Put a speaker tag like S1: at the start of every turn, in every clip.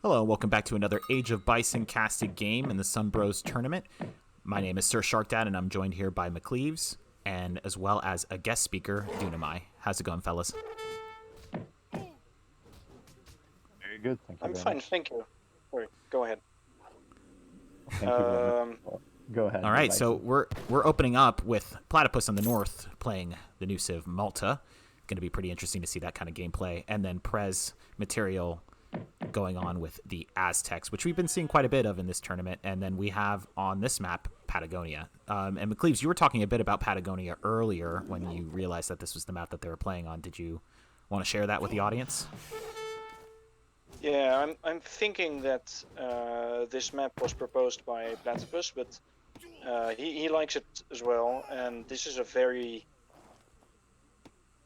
S1: Hello, and welcome back to another Age of Bison casted game in the Sunbros tournament. My name is Sir Sharkdad, and I'm joined here by McCleaves, and as well as a guest speaker, Dunamai. How's it going, fellas?
S2: Very good, thank you.
S3: I'm fine, thank you. Sorry, go ahead.
S2: Thank you very much. Go ahead.
S1: All right, so we're opening up with Platypus on the north playing the new Civ Malta. Going to be pretty interesting to see that kind of gameplay, and then Prez material going on with the Aztecs, which we've been seeing quite a bit of in this tournament. And then we have on this map Patagonia. And McCleaves, you were talking a bit about Patagonia earlier when you realized that this was the map that they were playing on. Did you want to share that with the audience?
S3: Yeah, I'm thinking that this map was proposed by Platypus, but he likes it as well. And this is a very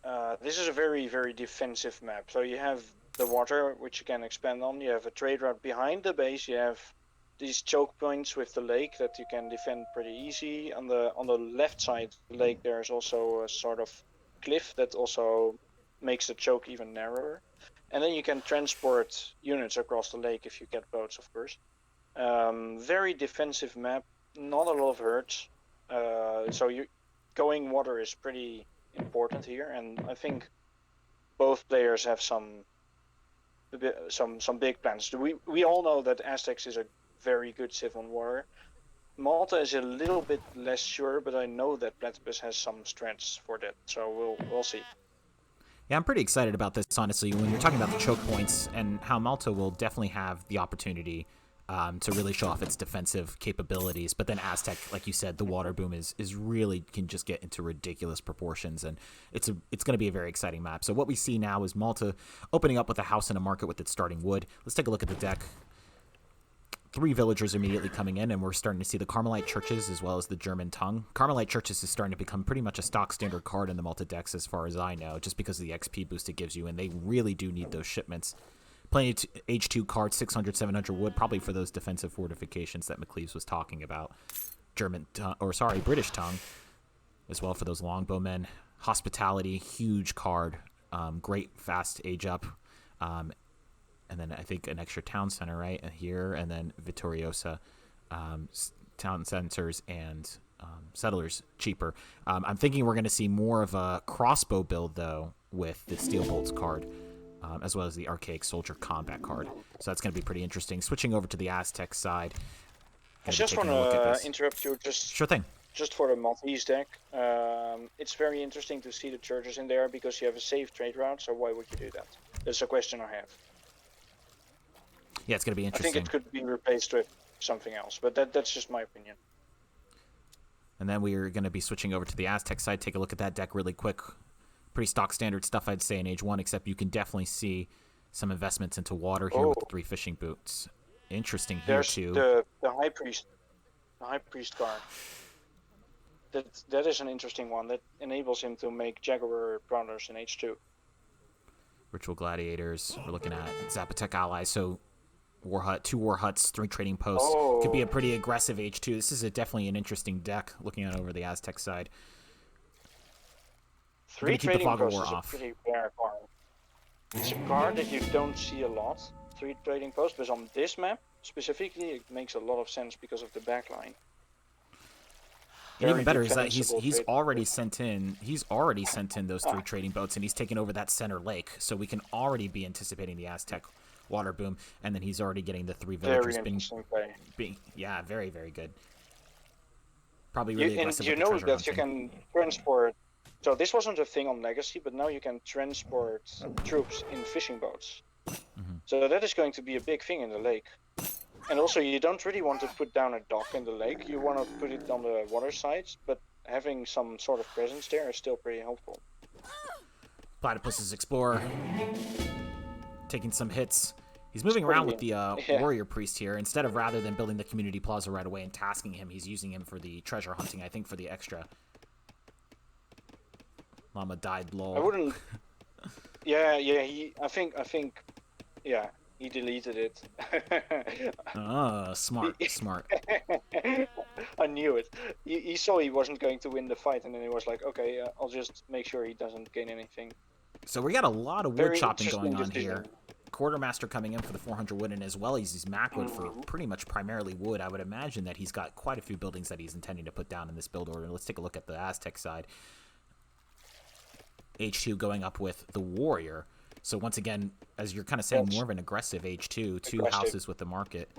S3: very defensive map. So you have the water, which you can expand on. You have a trade route behind the base. You have these choke points with the lake that you can defend pretty easy. On the left side of the lake, there's also a sort of cliff that also makes the choke even narrower. And then you can transport units across the lake if you get boats, of course. Very defensive map, not a lot of hurts. So going water is pretty important here, and I think both players have some big plans. We all know that Aztecs is a very good civ on water. Malta is a little bit less sure, but I know that Platypus has some strengths for that, so we'll see.
S1: Yeah, I'm pretty excited about this, honestly, when you're talking about the choke points and how Malta will definitely have the opportunity to really show off its defensive capabilities. But then Aztec, like you said, the water boom is really can just get into ridiculous proportions, and it's going to be a very exciting map. So what we see now is Malta opening up with a house and a market with its starting wood. Let's take a look at the deck. 3 villagers immediately coming in, and we're starting to see the Carmelite churches as well as the German tongue. Carmelite churches is starting to become pretty much a stock standard card in the Malta decks as far as I know, just because of the XP boost it gives you, and they really do need those shipments. Plenty of H2 cards, 600, 700 wood, probably for those defensive fortifications that McCleaves was talking about. British tongue, as well for those longbowmen. Hospitality, huge card, great fast age up. And then I think an extra town center right here, and then Vittoriosa, town centers and settlers cheaper. I'm thinking we're going to see more of a crossbow build though with the steel bolts card, as well as the archaic soldier combat card. So that's going to be pretty interesting. Switching over to the Aztec side.
S3: I just want to interrupt you
S1: Sure thing.
S3: Just for the Maltese deck. It's very interesting to see the churches in there because you have a safe trade route. So why would you do that? That's a question I have.
S1: Yeah, it's going to be interesting.
S3: I think it could be replaced with something else, but that's just my opinion.
S1: And then we are going to be switching over to the Aztec side. Take a look at that deck really quick. Pretty stock standard stuff, I'd say, in Age 1, except you can definitely see some investments into water here with the 3 fishing boots. Interesting here, too.
S3: There's the High Priest card. That is an interesting one. That enables him to make Jaguar Prowlers in H2.
S1: Ritual Gladiators. We're looking at Zapotec allies, so war hut, 2 war huts, 3 trading posts. Could be a pretty aggressive H2. This is definitely an interesting deck, looking at over the Aztec side.
S3: 3 trading posts is a pretty rare card. It's a card that you don't see a lot, 3 trading posts, but on this map specifically it makes a lot of sense because of the backline.
S1: And even better is that he's already sent in those 3 trading boats, and he's taken over that center lake, so we can already be anticipating the Aztec water boom, and then he's already getting the 3 villagers being yeah, very, very good. Probably really aggressive.
S3: And you know that you can transport. So this wasn't a thing on Legacy, but now you can transport troops in fishing boats.
S1: Mm-hmm.
S3: So that is going to be a big thing in the lake. And also, you don't really want to put down a dock in the lake. You want to put it on the water sides, but having some sort of presence there is still pretty helpful.
S1: Platypus's Explorer taking some hits. He's moving around with the warrior priest here. Rather than building the community plaza right away and tasking him, he's using him for the treasure hunting, I think, for the extra. Llama died, lol.
S3: I wouldn't... Yeah, I think, he deleted it.
S1: Smart.
S3: I knew it. He saw he wasn't going to win the fight, and then he was like, okay, I'll just make sure he doesn't gain anything.
S1: So we got a lot of wood chopping going on here. Quartermaster coming in for the 400 wood, and as well as he's Mac wood for pretty much primarily wood. I would imagine that he's got quite a few buildings that he's intending to put down in this build order. Let's take a look at the Aztec side. H2 going up with the Warrior. So once again, as you're kind of saying, more of an aggressive H2, two houses with the market.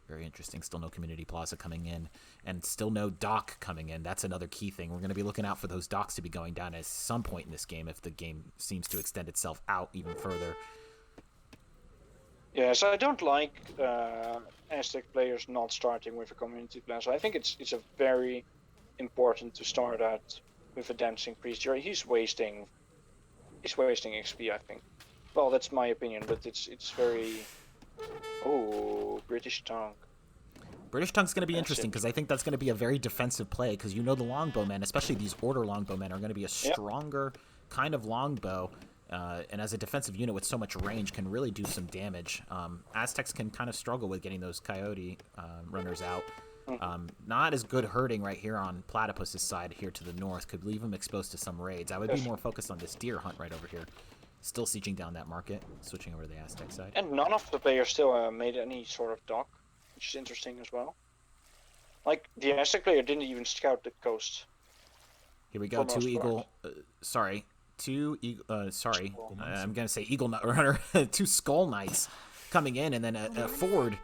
S1: Very interesting. Still no community plaza coming in, and still no dock coming in. That's another key thing. We're going to be looking out for those docks to be going down at some point in this game if the game seems to extend itself out even further.
S3: Yeah, so I don't like Aztec players not starting with a community plaza. I think it's a very important to start out with a dancing priest. He's wasting XP, I think. Well, that's my opinion, but it's very. Oh, British tongue.
S1: British tongue's going to be interesting because I think that's going to be a very defensive play because you know the longbowmen, especially these order longbowmen, are going to be a stronger kind of longbow, and as a defensive unit with so much range can really do some damage. Aztecs can kind of struggle with getting those coyote runners out. Not as good hurting right here on Platypus's side here to the north. Could leave him exposed to some raids. I would be more focused on this deer hunt right over here. Still sieging down that market, switching over to the Aztec side.
S3: And none of the players still made any sort of dock, which is interesting as well. Like, the Aztec player didn't even scout the coast.
S1: Here we go, two eagle, sorry, I'm going to say eagle runner, two skull knights coming in, and then a forward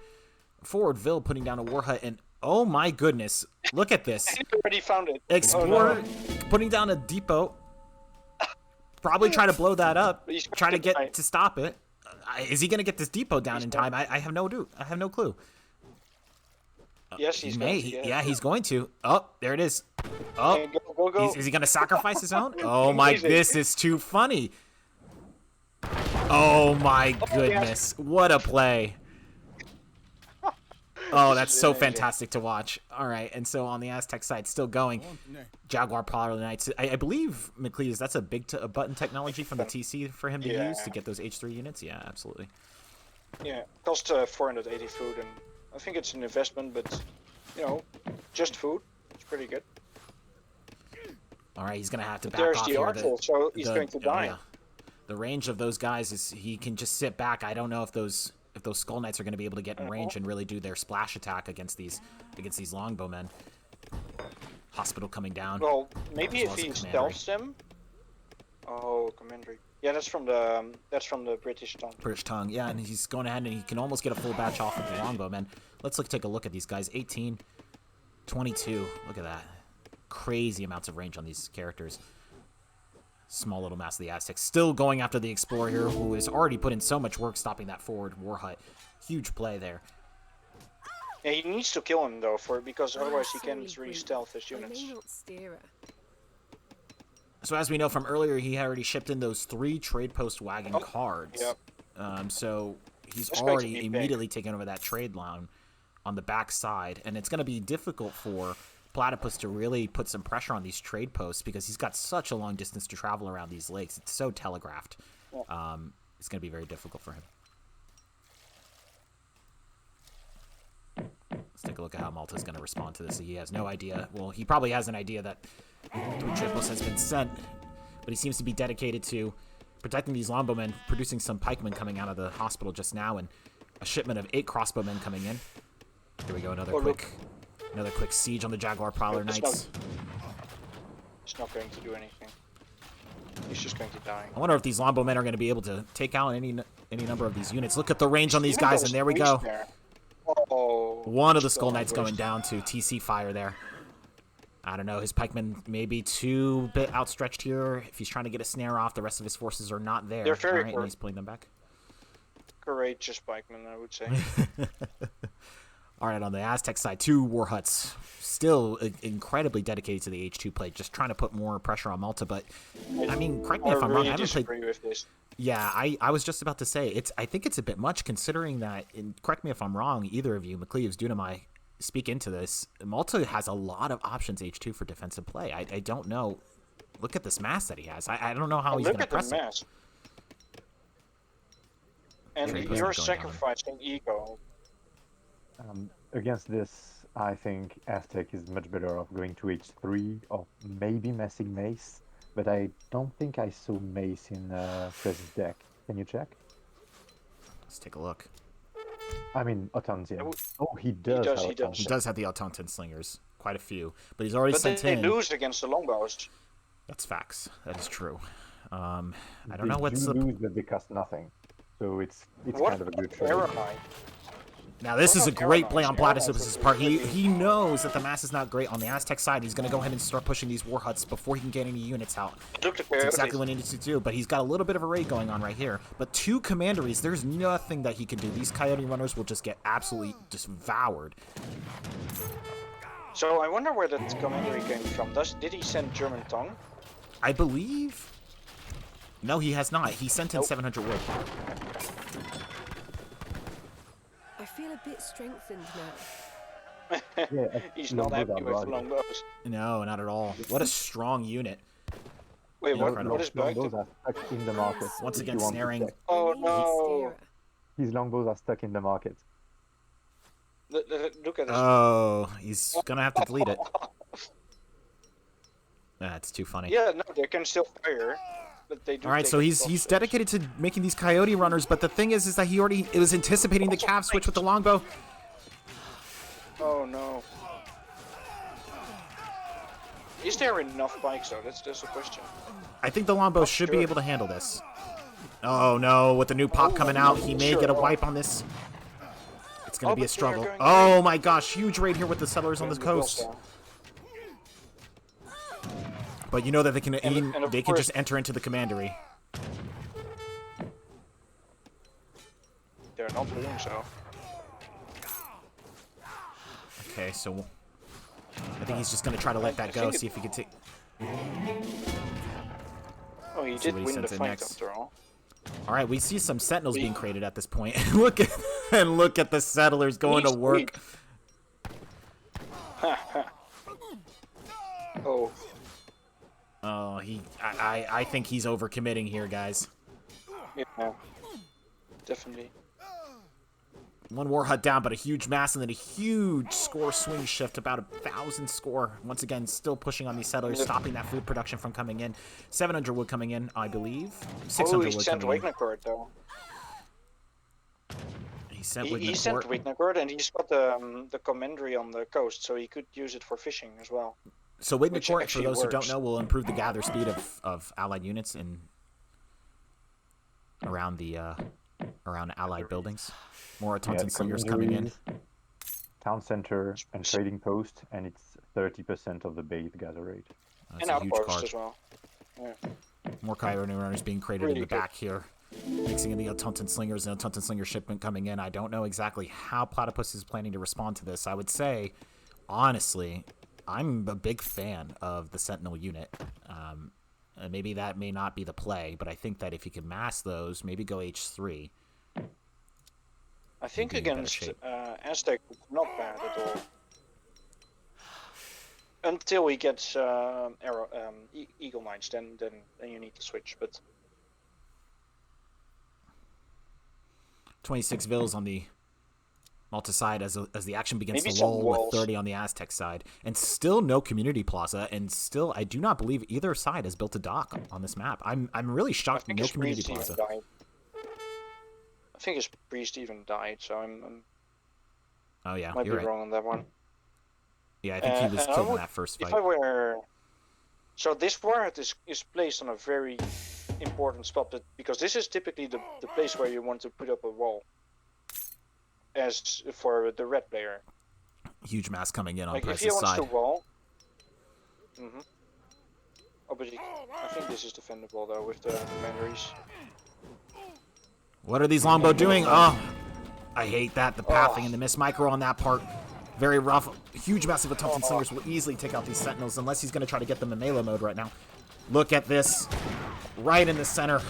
S1: Vil putting down a war hut, and oh my goodness, look at this.
S3: He already found it.
S1: Explorer putting down a depot. Probably try to blow that up. Try to get to stop it. Is he going to get this depot down in time? I have no clue.
S3: Yes, he's going to.
S1: Yeah, he's going to. Oh, there it is. Oh,
S3: go.
S1: Is he going to sacrifice his own? Oh my, this is too funny. Oh my goodness, what a play. Oh, that's so fantastic to watch. All right, and so on the Aztec side, still going. Jaguar Prowler Knights. I believe, McLeod, that's a big button technology from the TC for him to use to get those H3 units? Yeah, absolutely.
S3: Yeah, cost 480 food, and I think it's an investment, but, you know, just food. It's pretty good.
S1: All right, he's going to have to back
S3: There's
S1: off
S3: the
S1: here.
S3: artful, so he's going to die.
S1: Yeah. The range of those guys is he can just sit back. I don't know if those Skull Knights are going to be able to get in range and really do their splash attack against these longbowmen. Hospital coming down.
S3: Well, maybe if he stealths them. Oh, commandery. Yeah, that's from the British tongue.
S1: British tongue, yeah, and he's going ahead and he can almost get a full batch off of the longbowmen. Let's take a look at these guys. 18, 22. Look at that. Crazy amounts of range on these characters. Small little mass of the Aztecs. Still going after the Explorer here, who has already put in so much work stopping that forward war hut. Huge play there.
S3: Yeah, he needs to kill him though, because otherwise he can't really stealth his units.
S1: So as we know from earlier, he had already shipped in those 3 trade post wagon cards.
S3: Yep.
S1: So he's already immediately taken over that trade line on the back side, and it's going to be difficult for Platypus to really put some pressure on these trade posts because he's got such a long distance to travel around these lakes. It's so telegraphed.
S3: Yeah.
S1: It's going to be very difficult for him. Let's take a look at how Malta's going to respond to this. He has no idea. Well, he probably has an idea that 3 trade posts has been sent, but he seems to be dedicated to protecting these longbowmen, producing some pikemen coming out of the hospital just now, and a shipment of 8 crossbowmen coming in. Here we go, another quick siege on the Jaguar Prowler Knights.
S3: It's not going to do anything. He's just going to die.
S1: I wonder if these longbowmen are going to be able to take out any number of these units. Look at the range on these guys, and there we go.
S3: Oh,
S1: one of the Skull Knights going down to TC fire there. I don't know, his pikemen may be too bit outstretched here. If he's trying to get a snare off, the rest of his forces are not there.
S3: They're very
S1: and he's pulling them back.
S3: Courageous pikemen, I would say.
S1: All right, on the Aztec side, 2 war huts. Still incredibly dedicated to the H2 play, just trying to put more pressure on Malta. But, I mean, correct me if I'm wrong. I haven't played
S3: with this.
S1: Yeah, I was just about to say, I think it's a bit much considering that, and correct me if I'm wrong, either of you, McLeaves, Dunamai, speak into this. Malta has a lot of options H2 for defensive play. I don't know. Look at this mass that he has. I don't know how he's going to press it. Look at the mass.
S3: And you're sacrificing ego.
S2: Against this, I think Aztec is much better off going to H3 or maybe messing Mace but I don't think I saw mace in Prez's deck. Can you check?
S1: Let's take a look.
S2: I mean, Autontian.
S3: Oh,
S2: Oh, he
S3: does,
S2: does.
S3: he does.
S1: He does have the Autonton slingers, quite a few, but he's already
S3: But
S1: sent
S3: they
S1: in.
S3: lose against the longbows.
S1: That's facts. That is true. I don't know what's
S2: They
S1: the.
S2: lose, but they cost nothing. So it's
S3: What
S2: kind of a good trade.
S3: Arrow Knight?
S1: Now this
S3: What
S1: is a
S3: about
S1: great
S3: Arrow
S1: play on
S3: Knights?
S1: Platypus'
S3: Arrow
S1: part.
S3: Knights are
S1: He knows that the mass is not great on the Aztec side. He's going to go ahead and start pushing these war huts before he can get any units out.
S3: Look at
S1: That's exactly what he needs to do, but he's got a little bit of a raid going on right here. But 2 commanderies, there's nothing that he can do. These coyote runners will just get absolutely devoured.
S3: So I wonder where that commandery came from. Did he send German tongue?
S1: I believe. No, he has not. He sent in 700 wood.
S4: I feel a bit strengthened now.
S2: Yeah,
S3: He's not happy with the longbows.
S1: No, not at all. What a strong unit.
S3: Wait,
S1: Incredible.
S3: what is back?
S2: Longbows are stuck in the market.
S1: Once
S2: if
S1: again,
S2: you want to
S1: snaring.
S2: check.
S3: Oh
S4: Maybe
S3: no!
S4: it's
S2: His longbows are stuck in the market.
S3: Look at this.
S1: Oh, he's going to have to delete it. That's too funny.
S3: Yeah, no, they can still fire, but they do.
S1: All right,
S3: take
S1: so
S3: a
S1: he's
S3: cost.
S1: dedicated to making these coyote runners, but the thing is that he already was anticipating the cav switch with the longbow.
S3: Oh no. Is there enough bikes though? That's the question.
S1: I think the longbow should be
S3: sure.
S1: able to handle this. Oh no, with the new pop coming out, he may get a wipe on this. It's going to be a
S3: but they are
S1: struggle.
S3: going
S1: Oh my gosh, huge raid here with the settlers on the coast. But you know that they can
S3: and of
S1: they can
S3: course-
S1: just enter into the commandery.
S3: They're not doing so.
S1: Okay, so I think he's just going to try to let that go, see if he can take.
S3: Oh, he
S1: See
S3: did
S1: what he
S3: win the
S1: sends in
S3: fight
S1: next.
S3: after all.
S1: All right, we see some sentinels being created at this point. look at the settlers going to work.
S3: Oh,
S1: Oh, I think he's overcommitting here, guys.
S3: yeah, definitely.
S1: One war hut down, but a huge mass and then a huge score swing shift, about 1,000 score. Once again, still pushing on these settlers, stopping that food production from coming in. 700 wood coming in, I believe. 600
S3: Oh, he
S1: wood
S3: sent
S1: coming in.
S3: Wignacort though.
S1: He sent
S3: He sent
S1: Wignacort.
S3: Wignacort, and he's got the commandery on the coast, so he could use it for fishing as well.
S1: So
S3: which
S1: Wignacort, for
S3: actually
S1: those who don't
S3: works.
S1: know, will improve the gather speed of allied units in around allied buildings. More Autonton slingers coming in.
S2: Town center and trading post, and it's 30% of the base gather rate.
S1: That's
S3: And
S1: a huge
S3: outposts
S1: card.
S3: as well. Yeah.
S1: More coyote runners being created
S3: Really
S1: in the
S3: good.
S1: back here. Mixing in the Autonton slingers and Autonton slinger shipment coming in. I don't know exactly how Platypus is planning to respond to this. I would say, honestly, I'm a big fan of the Sentinel unit. And maybe that may not be the play, but I think that if you can mass those, maybe go H3.
S3: I think
S1: He'd be in better
S3: against
S1: shape.
S3: Aztec, it's not bad at all. Until he gets Eagle Knights, then you need to switch. But
S1: 26 vills on the Malta side as the action begins
S3: Maybe
S1: to
S3: some
S1: lull
S3: walls.
S1: with 30 on the Aztec side. And still no community plaza, and still I do not believe either side has built a dock on this map. I'm really
S3: I
S1: shocked
S3: think
S1: no
S3: his
S1: community
S3: priest even
S1: plaza.
S3: died. I think his priest even died, so I'm
S1: Oh yeah,
S3: might
S1: you're
S3: be
S1: right.
S3: wrong on that one.
S1: Yeah, I think he was
S3: and I
S1: killed in
S3: would-
S1: that first
S3: If
S1: fight.
S3: I were, so this warhead is placed on a very important spot, because this is typically the place where you want to put up a wall. As for the red player,
S1: Huge mass coming in on
S3: like if he
S1: Prez's
S3: wants
S1: side.
S3: to wall. Oh, but I think this is defendable though with the commanderies.
S1: What are these longbow doing? Oh, I hate that. The pathing and the miss micro on that part. Very rough. Huge massive Autonton slingers will easily take out these sentinels unless he's going to try to get them in melee mode right now. Look at this. Right in the center.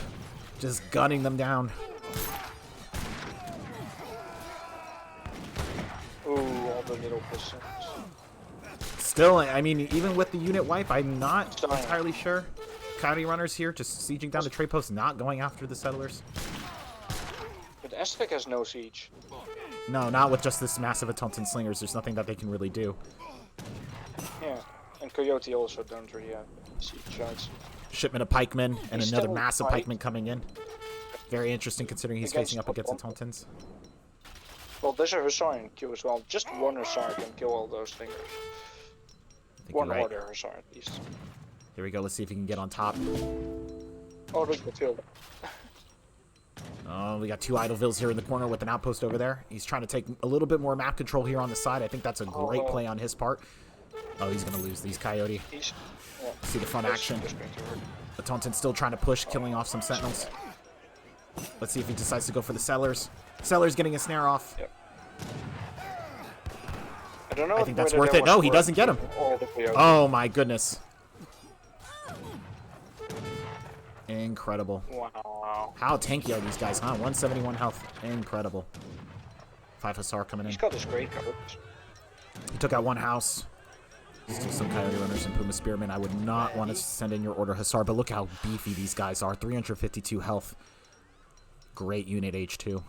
S1: Just gunning them down.
S3: Ooh, all the little pistons.
S1: Still, I mean, even with the unit wipe, I'm not
S3: Sorry.
S1: entirely sure. Coyote runners here just sieging down the trade post, not going after the settlers.
S3: But Aztec has no siege.
S1: No, not with just this massive Autonton slingers. There's nothing that they can really do.
S3: Yeah, and Coyote also don't really have siege shots.
S1: Shipment of pikemen and
S3: He's
S1: another
S3: still
S1: massive
S3: pike.
S1: pikeman coming in. Very interesting considering he's
S3: Against
S1: facing up against the
S3: Scotland.
S1: Tauntauns.
S3: Well, there's a Hussar in queue as well. Just one Hussar can kill all those thingers.
S1: I think
S3: One
S1: you're right.
S3: order Hussar at least.
S1: Here we go. Let's see if he can get on top.
S3: Oh, look, the field.
S1: Oh, we got 2 Idlevilles here in the corner with an outpost over there. He's trying to take a little bit more map control here on the side. I think that's a great play on his part. Oh, he's going to lose these Coyote.
S3: He's...
S1: See the front action.
S3: Just going to hurt.
S1: The Tauntaun's still trying to push, killing off some Sentinels. Let's see if he decides to go for the Sellers. Sellers getting a snare off.
S3: Yep. I don't know
S1: I think that's
S3: whether
S1: worth
S3: that
S1: it. No,
S3: was
S1: he
S3: worth
S1: doesn't get him.
S3: all the way out.
S1: Oh, my goodness. Incredible.
S3: Wow.
S1: How tanky are these guys, huh? 171 health. Incredible. 5 Hussar coming in.
S3: He's got his great cards.
S1: He took out 1 house. Still some Coyote Runners and Puma Spearmen. I would not want to send in your order Hussar, but look how beefy these guys are. 352 health. Great unit H2. All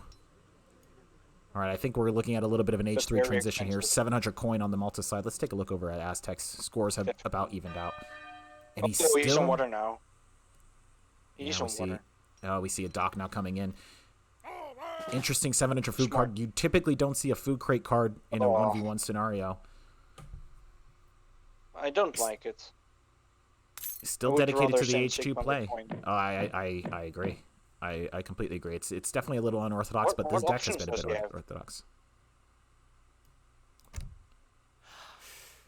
S1: right, I think we're looking at a little bit of an H3
S3: very
S1: transition here.
S3: expensive.
S1: 700 coin on the Malta side. Let's take a look over at Aztecs. Scores have about evened out. And he's
S3: Oh,
S1: still...
S3: he's on water now. He's
S1: Yeah,
S3: on water.
S1: we see a dock now coming in. Interesting 700 food
S3: Smart.
S1: card. You typically don't see a food crate card in a 1v1 scenario.
S3: I don't like it.
S1: Still
S3: would
S1: dedicated
S3: rather
S1: to the
S3: send
S1: H2
S3: 600
S1: play.
S3: coin.
S1: Oh, I agree. I completely agree. It's definitely a little unorthodox, but this
S3: What
S1: deck has been a
S3: options
S1: bit
S3: does he have?
S1: orthodox.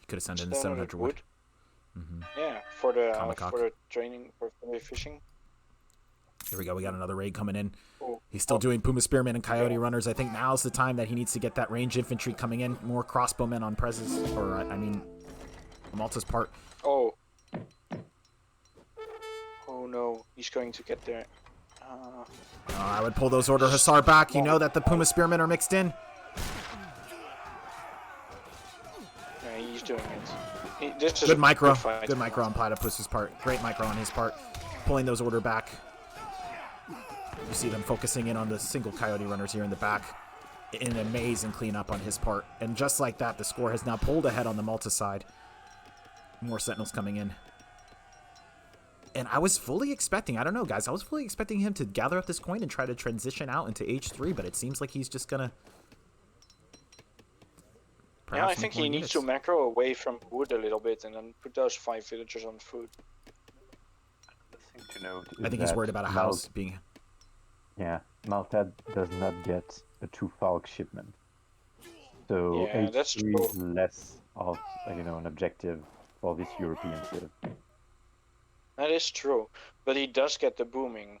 S1: You could have sent in the
S3: Stone
S1: 700
S3: with
S1: wood.
S3: Yeah, for the
S1: Tomahawk.
S3: training for the fishing.
S1: Here we go. We got another raid coming in.
S3: Oh.
S1: He's still doing Puma Spearmen and Coyote Runners. I think now's the time that he needs to get that range infantry coming in. More crossbowmen on Prez's, or I mean, Malta's part.
S3: Oh. Oh no, he's going to get there.
S1: I would pull those order Hussar back. You know that the Puma Spearmen are mixed in.
S3: Yeah, he's doing it. This is
S1: Good
S3: a
S1: micro.
S3: fight.
S1: Good micro on Platypus's part. Great micro on his part. Pulling those order back. You see them focusing in on the single Coyote Runners here in the back. An amazing cleanup on his part. And just like that, the score has now pulled ahead on the Malta side. More Sentinels coming in. And I was fully expecting, I don't know, guys, I was fully expecting him to gather up this coin and try to transition out into H3, but it seems like he's just gonna...
S3: Yeah, I
S1: perhaps
S3: think
S1: make more
S3: he needs
S1: units.
S3: to macro away from wood a little bit and then put those 5 villagers on food.
S2: The thing to note
S1: I
S2: is
S1: think he's
S2: that
S1: worried about a house being...
S2: Yeah, Malta does not get a 2 Falk shipment. So
S3: Yeah, that's
S2: H3
S3: true.
S2: is less of an objective for this European civ.
S3: That is true, but he does get the booming.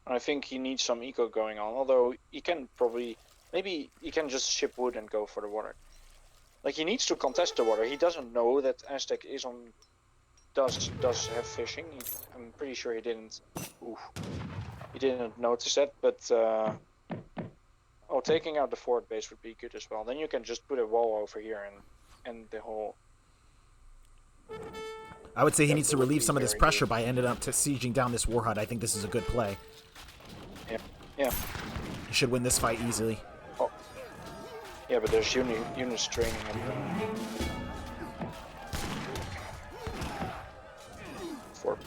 S3: I think he needs some eco going on, although he can probably... Maybe he can just ship wood and go for the water. Like, he needs to contest the water. He doesn't know that Aztec is on... does have fishing. I'm pretty sure he didn't... Oof. He didn't notice that, but... Oh, taking out the fort base would be good as well. Then you can just put a wall over here and end the whole...
S1: I would say he needs to
S3: would
S1: relieve
S3: be
S1: some of this
S3: very
S1: pressure
S3: good.
S1: by ending up sieging down this war hut. I think this is a good play.
S3: Yeah.
S1: He should win this fight easily.
S3: Yeah, but there's units training him. Oh,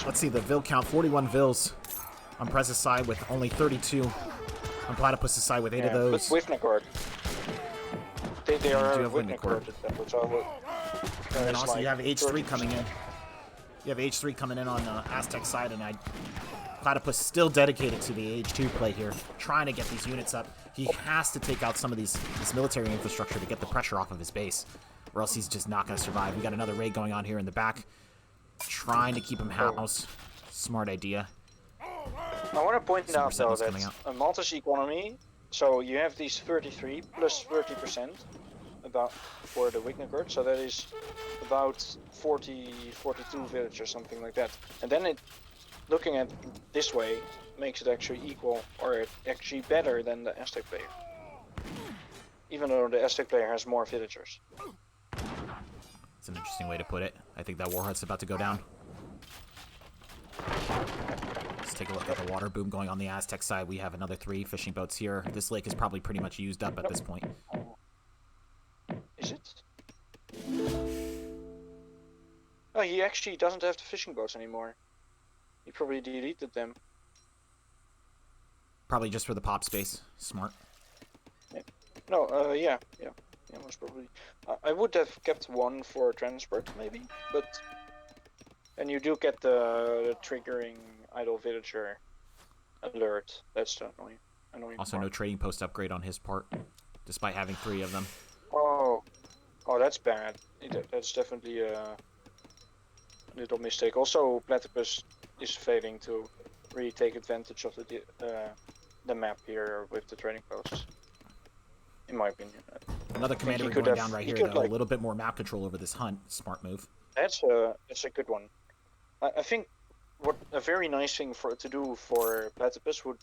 S1: Let's see the Vil count. 41 Vils on Prez's side with only 32 on Platypus's side with 8 of those.
S3: But with Naccord. They are
S1: do have
S3: with
S1: Naccord.
S3: Naccord, so I will...
S1: And then also
S3: like
S1: you have H3
S3: 30%.
S1: coming in. You have H3 coming in on the Aztec side, and Platypus still dedicated to the H2 play here, trying to get these units up. He has to take out some of this military infrastructure to get the pressure off of his base, or else he's just not going to survive. We got another raid going on here in the back, trying to keep him housed. Smart idea.
S3: I want to point
S1: Some more
S3: out though
S1: Sentinels coming
S3: that
S1: out.
S3: a Malta's economy, so you have these 33 plus 30% about for the Wignaccord, so that is about 42 village or something like that. And then it, looking at this way, makes it actually equal or actually better than the Aztec player. Even though the Aztec player has more villagers.
S1: It's an interesting way to put it. I think that war hut's about to go down. Let's take a look at the water boom going on the Aztec side. We have another 3 fishing boats here. This lake is probably pretty much used up at this point.
S3: Is it? Oh, he actually doesn't have the fishing boats anymore. He probably deleted them.
S1: Probably just for the pop space. Smart.
S3: No, yeah, most probably. I would have kept one for transport, maybe, but... And you do get the triggering idle villager alert. That's the annoying
S1: Also,
S3: part.
S1: no trading post upgrade on his part, despite having 3 of them.
S3: Oh, that's bad. That's definitely a little mistake. Also, Platypus is failing to really take advantage of the map here with the trading posts. In my opinion.
S1: Another commander going down right here, though. A little bit more map control over this hunt. Smart move.
S3: That's a good one. I think what a very nice thing to do for Platypus would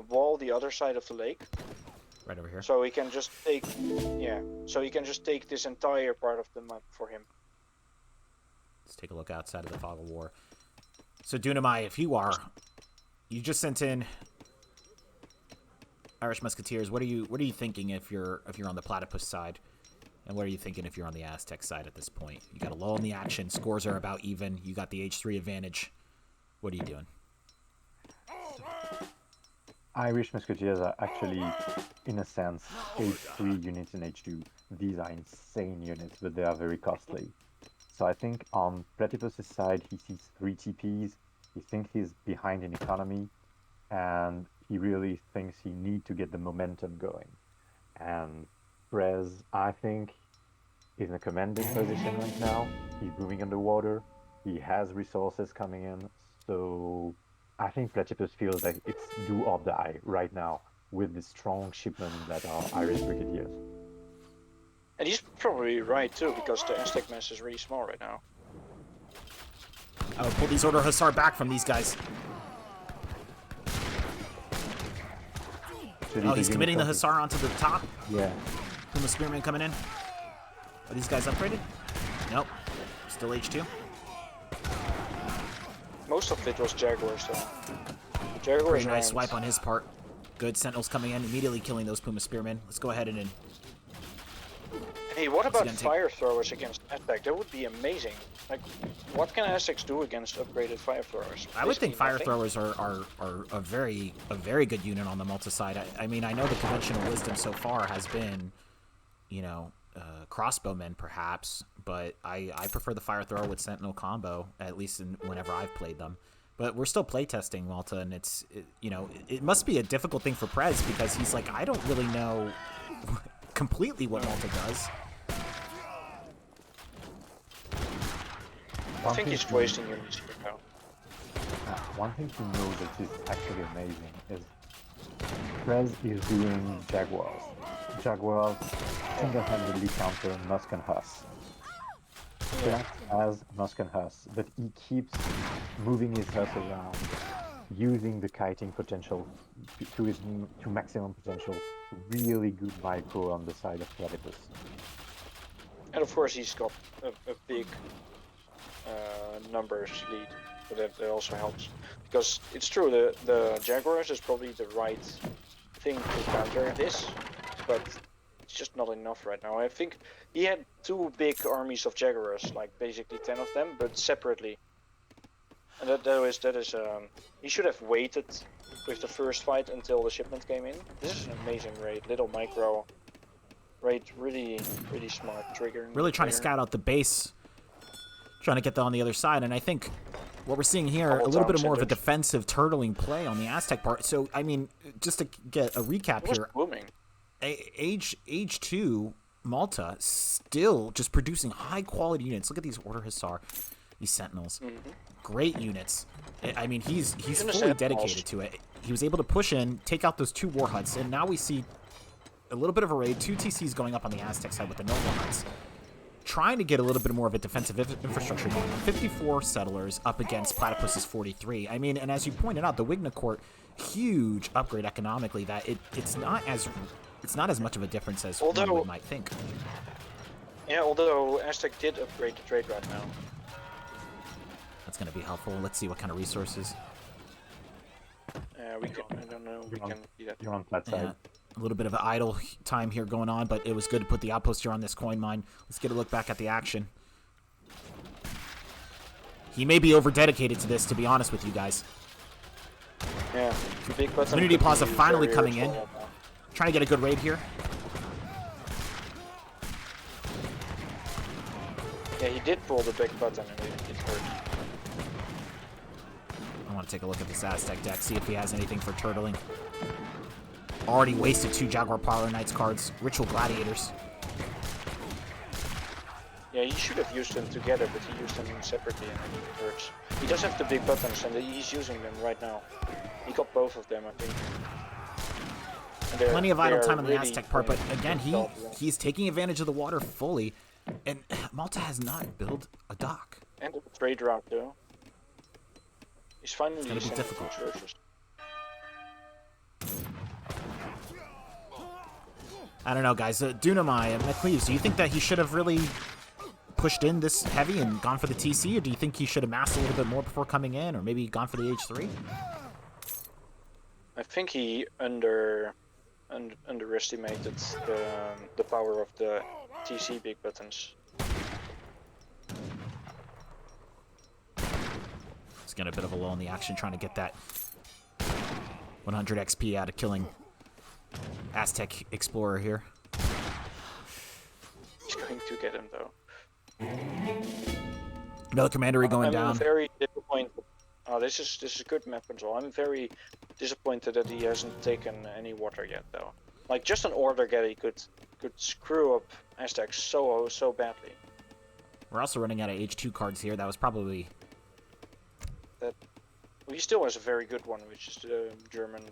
S3: wall the other side of the lake.
S1: Right over here.
S3: So he can just take, so he can just take this entire part of the map for him.
S1: Let's take a look outside of the fog of war. So Dunamai, if you just sent in Irish Musketeers. What are you thinking if you're on the Platypus side, and what are you thinking if you're on the Aztec side at this point? You got a lull in the action. Scores are about even. You got the H3 advantage. What are you doing?
S2: Irish Musketeers are actually, in a sense, H3 units in H2. These are insane units, but they are very costly. So I think on Platypus' side, he sees 3 TPs. He thinks he's behind in economy, and he really thinks he needs to get the momentum going. And Prez, I think, is in a commanding position right now. He's moving underwater. He has resources coming in. So I think Platypus feels like it's do or die right now with the strong shipment that are Irish Brigadiers.
S3: And he's probably right too, because the Aztec mass is really small right now.
S1: I would pull these Order Hussar back from these guys. Oh, he's committing the Hussar onto the top?
S2: Yeah.
S1: Puma Spearman coming in. Are these guys upgraded? Nope. Still H2.
S3: Most of it was Jaguars though. Jaguars.
S1: Pretty nice swipe on his part. Good. Sentinels coming in, immediately killing those Puma Spearmen. Let's go ahead and
S3: Hey, what about fire throwers against Aztec? That would be amazing. Like, what can Aztecs do against upgraded fire throwers?
S1: I would think fire throwers are a very good unit on the Malta side. I mean, I know the conventional wisdom so far has been, crossbowmen perhaps, but I prefer the fire thrower with Sentinel combo, at least whenever I've played them. But we're still playtesting Malta, and it must be a difficult thing for Prez, because he's like, I don't really know completely what Malta does.
S3: I think he's wasting units here now.
S2: One thing to know that is actually amazing is Prez is doing Jaguars. Jaguars single-handedly counter Musk and Huss. Prez has Musk and Huss, but he keeps moving his Huss around, using the kiting potential to maximum potential. Really good micro on the side of Platypus.
S3: And of course he's got a big numbers lead, so that also helps. Because it's true, the Jaguars is probably the right thing to counter this, but it's just not enough right now. I think he had 2 big armies of Jaguars, like basically 10 of them, but separately. And that is he should have waited with the first fight until the shipment came in. This is an amazing raid, little micro raid, really smart triggering.
S1: Really trying to scout out the base, trying to get that on the other side, and I think what we're seeing here, a little bit more of a defensive turtling play on the Aztec part. So, I mean, just to get a recap here, age 2 Malta still just producing high quality units. Look at these Order Hussar, these Sentinels. Great units. I mean, he's fully dedicated to it. He was able to push in, take out those 2 war huts, and now we see a little bit of a raid. 2 TCs going up on the Aztec side with the Nova huts, trying to get a little bit more of a defensive infrastructure going on. 54 settlers up against Platypus's 43. I mean, and as you pointed out, the Wigna Court, huge upgrade economically. That it's not as much of a difference as one might think.
S3: Yeah, although Aztec did upgrade the trade route now.
S1: That's going to be helpful. Let's see what kind of resources.
S3: We can. I don't know. We can see that.
S2: You're on flat side.
S1: Yeah. A little bit of an idle time here going on, but it was good to put the outpost here on this coin mine. Let's get a look back at the action. He may be over-dedicated to this, to be honest with you guys.
S3: Yeah, big button.
S1: Community
S3: could
S1: Plaza
S3: be
S1: finally
S3: very
S1: coming in.
S3: useful right now.
S1: Trying to get a good raid here.
S3: Yeah, he did pull the big button and it hurt.
S1: I want to take a look at this Aztec deck, see if he has anything for turtling. Already wasted 2 Jaguar Parlor Knights cards. Ritual Gladiators.
S3: Yeah, he should have used them together, but he used them separately and it hurts. He does have the big buttons and he's using them right now. He got both of them, I think. And
S1: Plenty of idle time on the
S3: really
S1: Aztec part, but again,
S3: yeah.
S1: he's taking advantage of the water fully. And Malta has not built a dock.
S3: And the trade route though. He's finally
S1: gonna be
S3: sending
S1: difficult.
S3: churches.
S1: I don't know, guys. Dunamai and McLeaves, do you think that he should have really pushed in this heavy and gone for the TC, or do you think he should have massed a little bit more before coming in, or maybe gone for the H3?
S3: I think he underestimated the power of the TC big buttons.
S1: He's getting a bit of a lull in the action, trying to get that 100 XP out of killing Aztec Explorer here.
S3: He's going to get him though.
S1: Another commandery going
S3: I'm
S1: down.
S3: very disappointed. Oh, this is a good map control. I'm very disappointed that he hasn't taken any water yet though. Like just an order getty could screw up Aztecs so badly.
S1: We're also running out of H2 cards here. That was probably...
S3: Well, he still has a very good one, which is the German.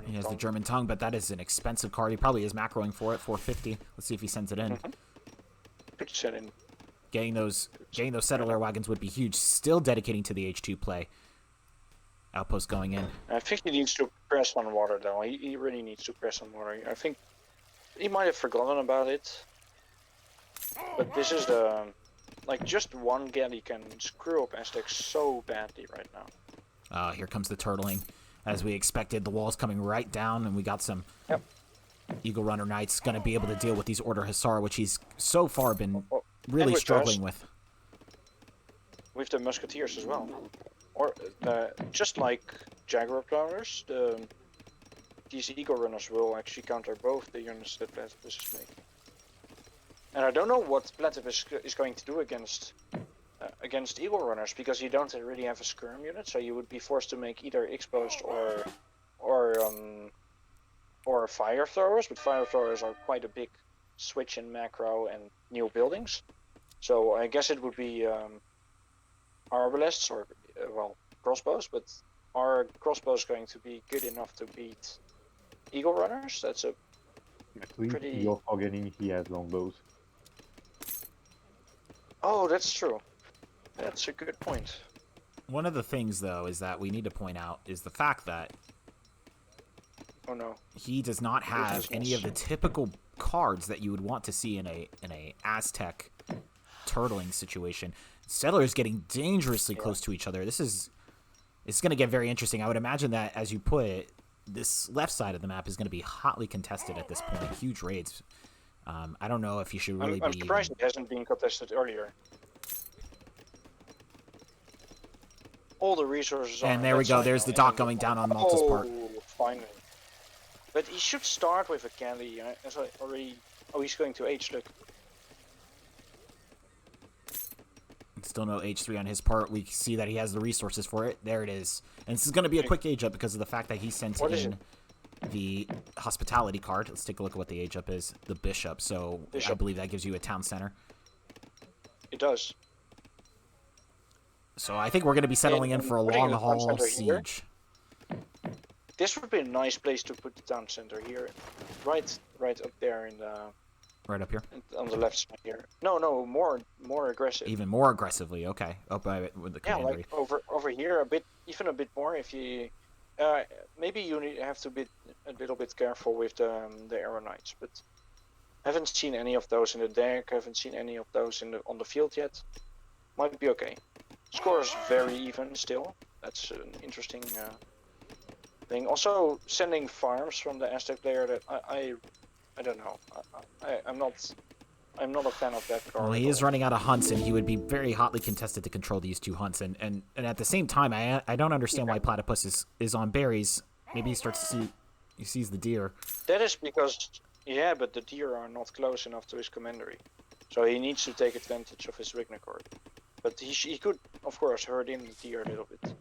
S1: He has the
S3: tongue.
S1: German tongue, but that is an expensive card. He probably is macroing for it, 450. Let's see if he sends it in.
S3: Could set in.
S1: Getting those settler wagons would be huge. Still dedicating to the H2 play. Outpost going in.
S3: I think he needs to press on water though. He really needs to press on water. I think he might have forgotten about it. But this is the like just one galley can screw up Aztecs so badly right now.
S1: Here comes the turtling. As we expected, the wall's coming right down, and we got some Eagle Runner Knights going to be able to deal with these Order Hussar, which he's so far been really
S3: with
S1: struggling
S3: us.
S1: with.
S3: With the Musketeers as well. Or just like Jaguar Plotters, these Eagle Runners will actually counter both the units that Platypus is making. And I don't know what Platypus is going to do against Eagle Runners, because you don't really have a skirm unit, so you would be forced to make either exposed or fire throwers. But fire throwers are quite a big switch in macro and new buildings. So I guess it would be arbalists or crossbows. But are crossbows going to be good enough to beat Eagle Runners? That's a pretty...
S2: You're forgetting he has longbows.
S3: Oh, that's true. That's a good point.
S1: One of the things, though, is that we need to point out is the fact that
S3: Oh no.
S1: he does not have any of the typical cards that you would want to see in a Aztec turtling situation. Settlers getting dangerously close to each other. It's going to get very interesting. I would imagine that, as you put it, this left side of the map is going to be hotly contested at this point. Huge raids. I don't know if you should really
S3: I'm
S1: be...
S3: surprised it hasn't been contested earlier. All the resources are...
S1: And there we go. There's the dock going down on Malta's part.
S3: Finally. But he should start with a candy. As I already... Oh, he's going to H, look.
S1: Still no H3 on his part. We see that he has the resources for it. There it is. And this is going to be a quick age up because of the fact that he sent in the hospitality card. Let's take a look at what the age up is. The bishop. So I believe that gives you a town center.
S3: It does.
S1: So I think we're going to be settling in for a long haul siege.
S3: This would be a nice place to put the town center here. Right up there in the...
S1: Right up here?
S3: On the left side here. No, more aggressive.
S1: Even more aggressively, okay. Up by with the commandery.
S3: Yeah, like over here even a bit more. If you maybe you have to be a little bit careful with the arrow knights, but haven't seen any of those in the deck. Haven't seen any of those on the field yet. Might be okay. Score is very even still. That's an interesting thing. Also, sending farms from the Aztec player that I don't know. I'm not I'm not a fan of that card.
S1: Well, he is running out of hunts, and he would be very hotly contested to control these 2 hunts. And at the same time, I don't understand why Platypus is on berries. Maybe he starts to see, he sees the deer.
S3: That is because, yeah, but the deer are not close enough to his commandery. So he needs to take advantage of his Rignacord. But he could, of course, herd in the deer a little bit.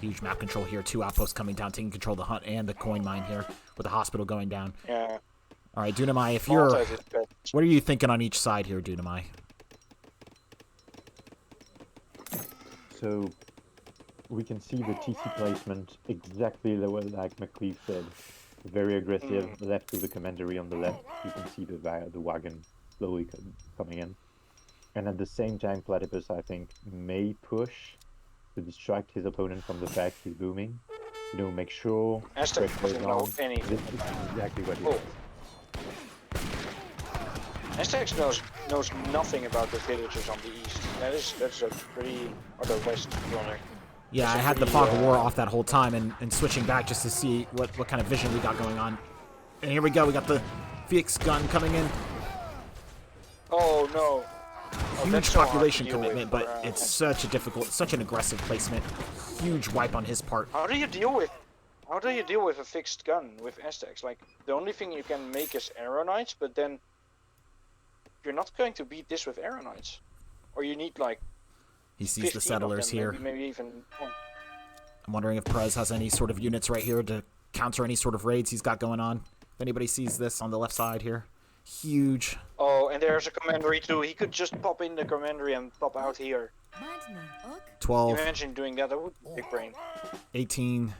S1: Huge map control here. 2 outposts coming down, taking control of the hunt and the coin mine here, with the hospital going down.
S3: Yeah.
S1: All right, Dunamai, if
S3: Malta
S1: you're...
S3: is bad.
S1: What are you thinking on each side here, Dunamai?
S2: So we can see the TC placement exactly the way like McLeaf said. Very aggressive, left with the commandery on the left. You can see the wagon slowly coming in. And at the same time, Platypus, I think, may push to distract his opponent from the fact he's booming. You know, make sure...
S3: Aztec doesn't know anything.
S2: This is exactly what he
S3: Oh.
S2: does.
S3: Aztecs knows nothing about the villagers on the east. That's a pretty... or the west, rather.
S1: Yeah, I had the Fog of War off that whole time and switching back just to see what kind of vision we got going on. And here we go, we got the Phoenix gun coming in.
S3: Oh no.
S1: Huge
S3: that's so hard to
S1: population
S3: deal with
S1: commitment,
S3: for,
S1: but it's such a difficult, such an aggressive placement. Huge wipe on his part.
S3: How do you deal with a fixed gun with Aztecs? Like, the only thing you can make is Arrow Knights, but then you're not going to beat this with Arrow Knights. Or you need like
S1: He sees
S3: 15
S1: the
S3: of
S1: settlers
S3: them,
S1: here.
S3: maybe even 10.
S1: I'm wondering if Prez has any sort of units right here to counter any sort of raids he's got going on. If anybody sees this on the left side here. Huge.
S3: Oh, and there's a commandery too. He could just pop in the commandery and pop out here.
S1: 12,
S3: Imagine doing that. That would be big brain.
S1: 18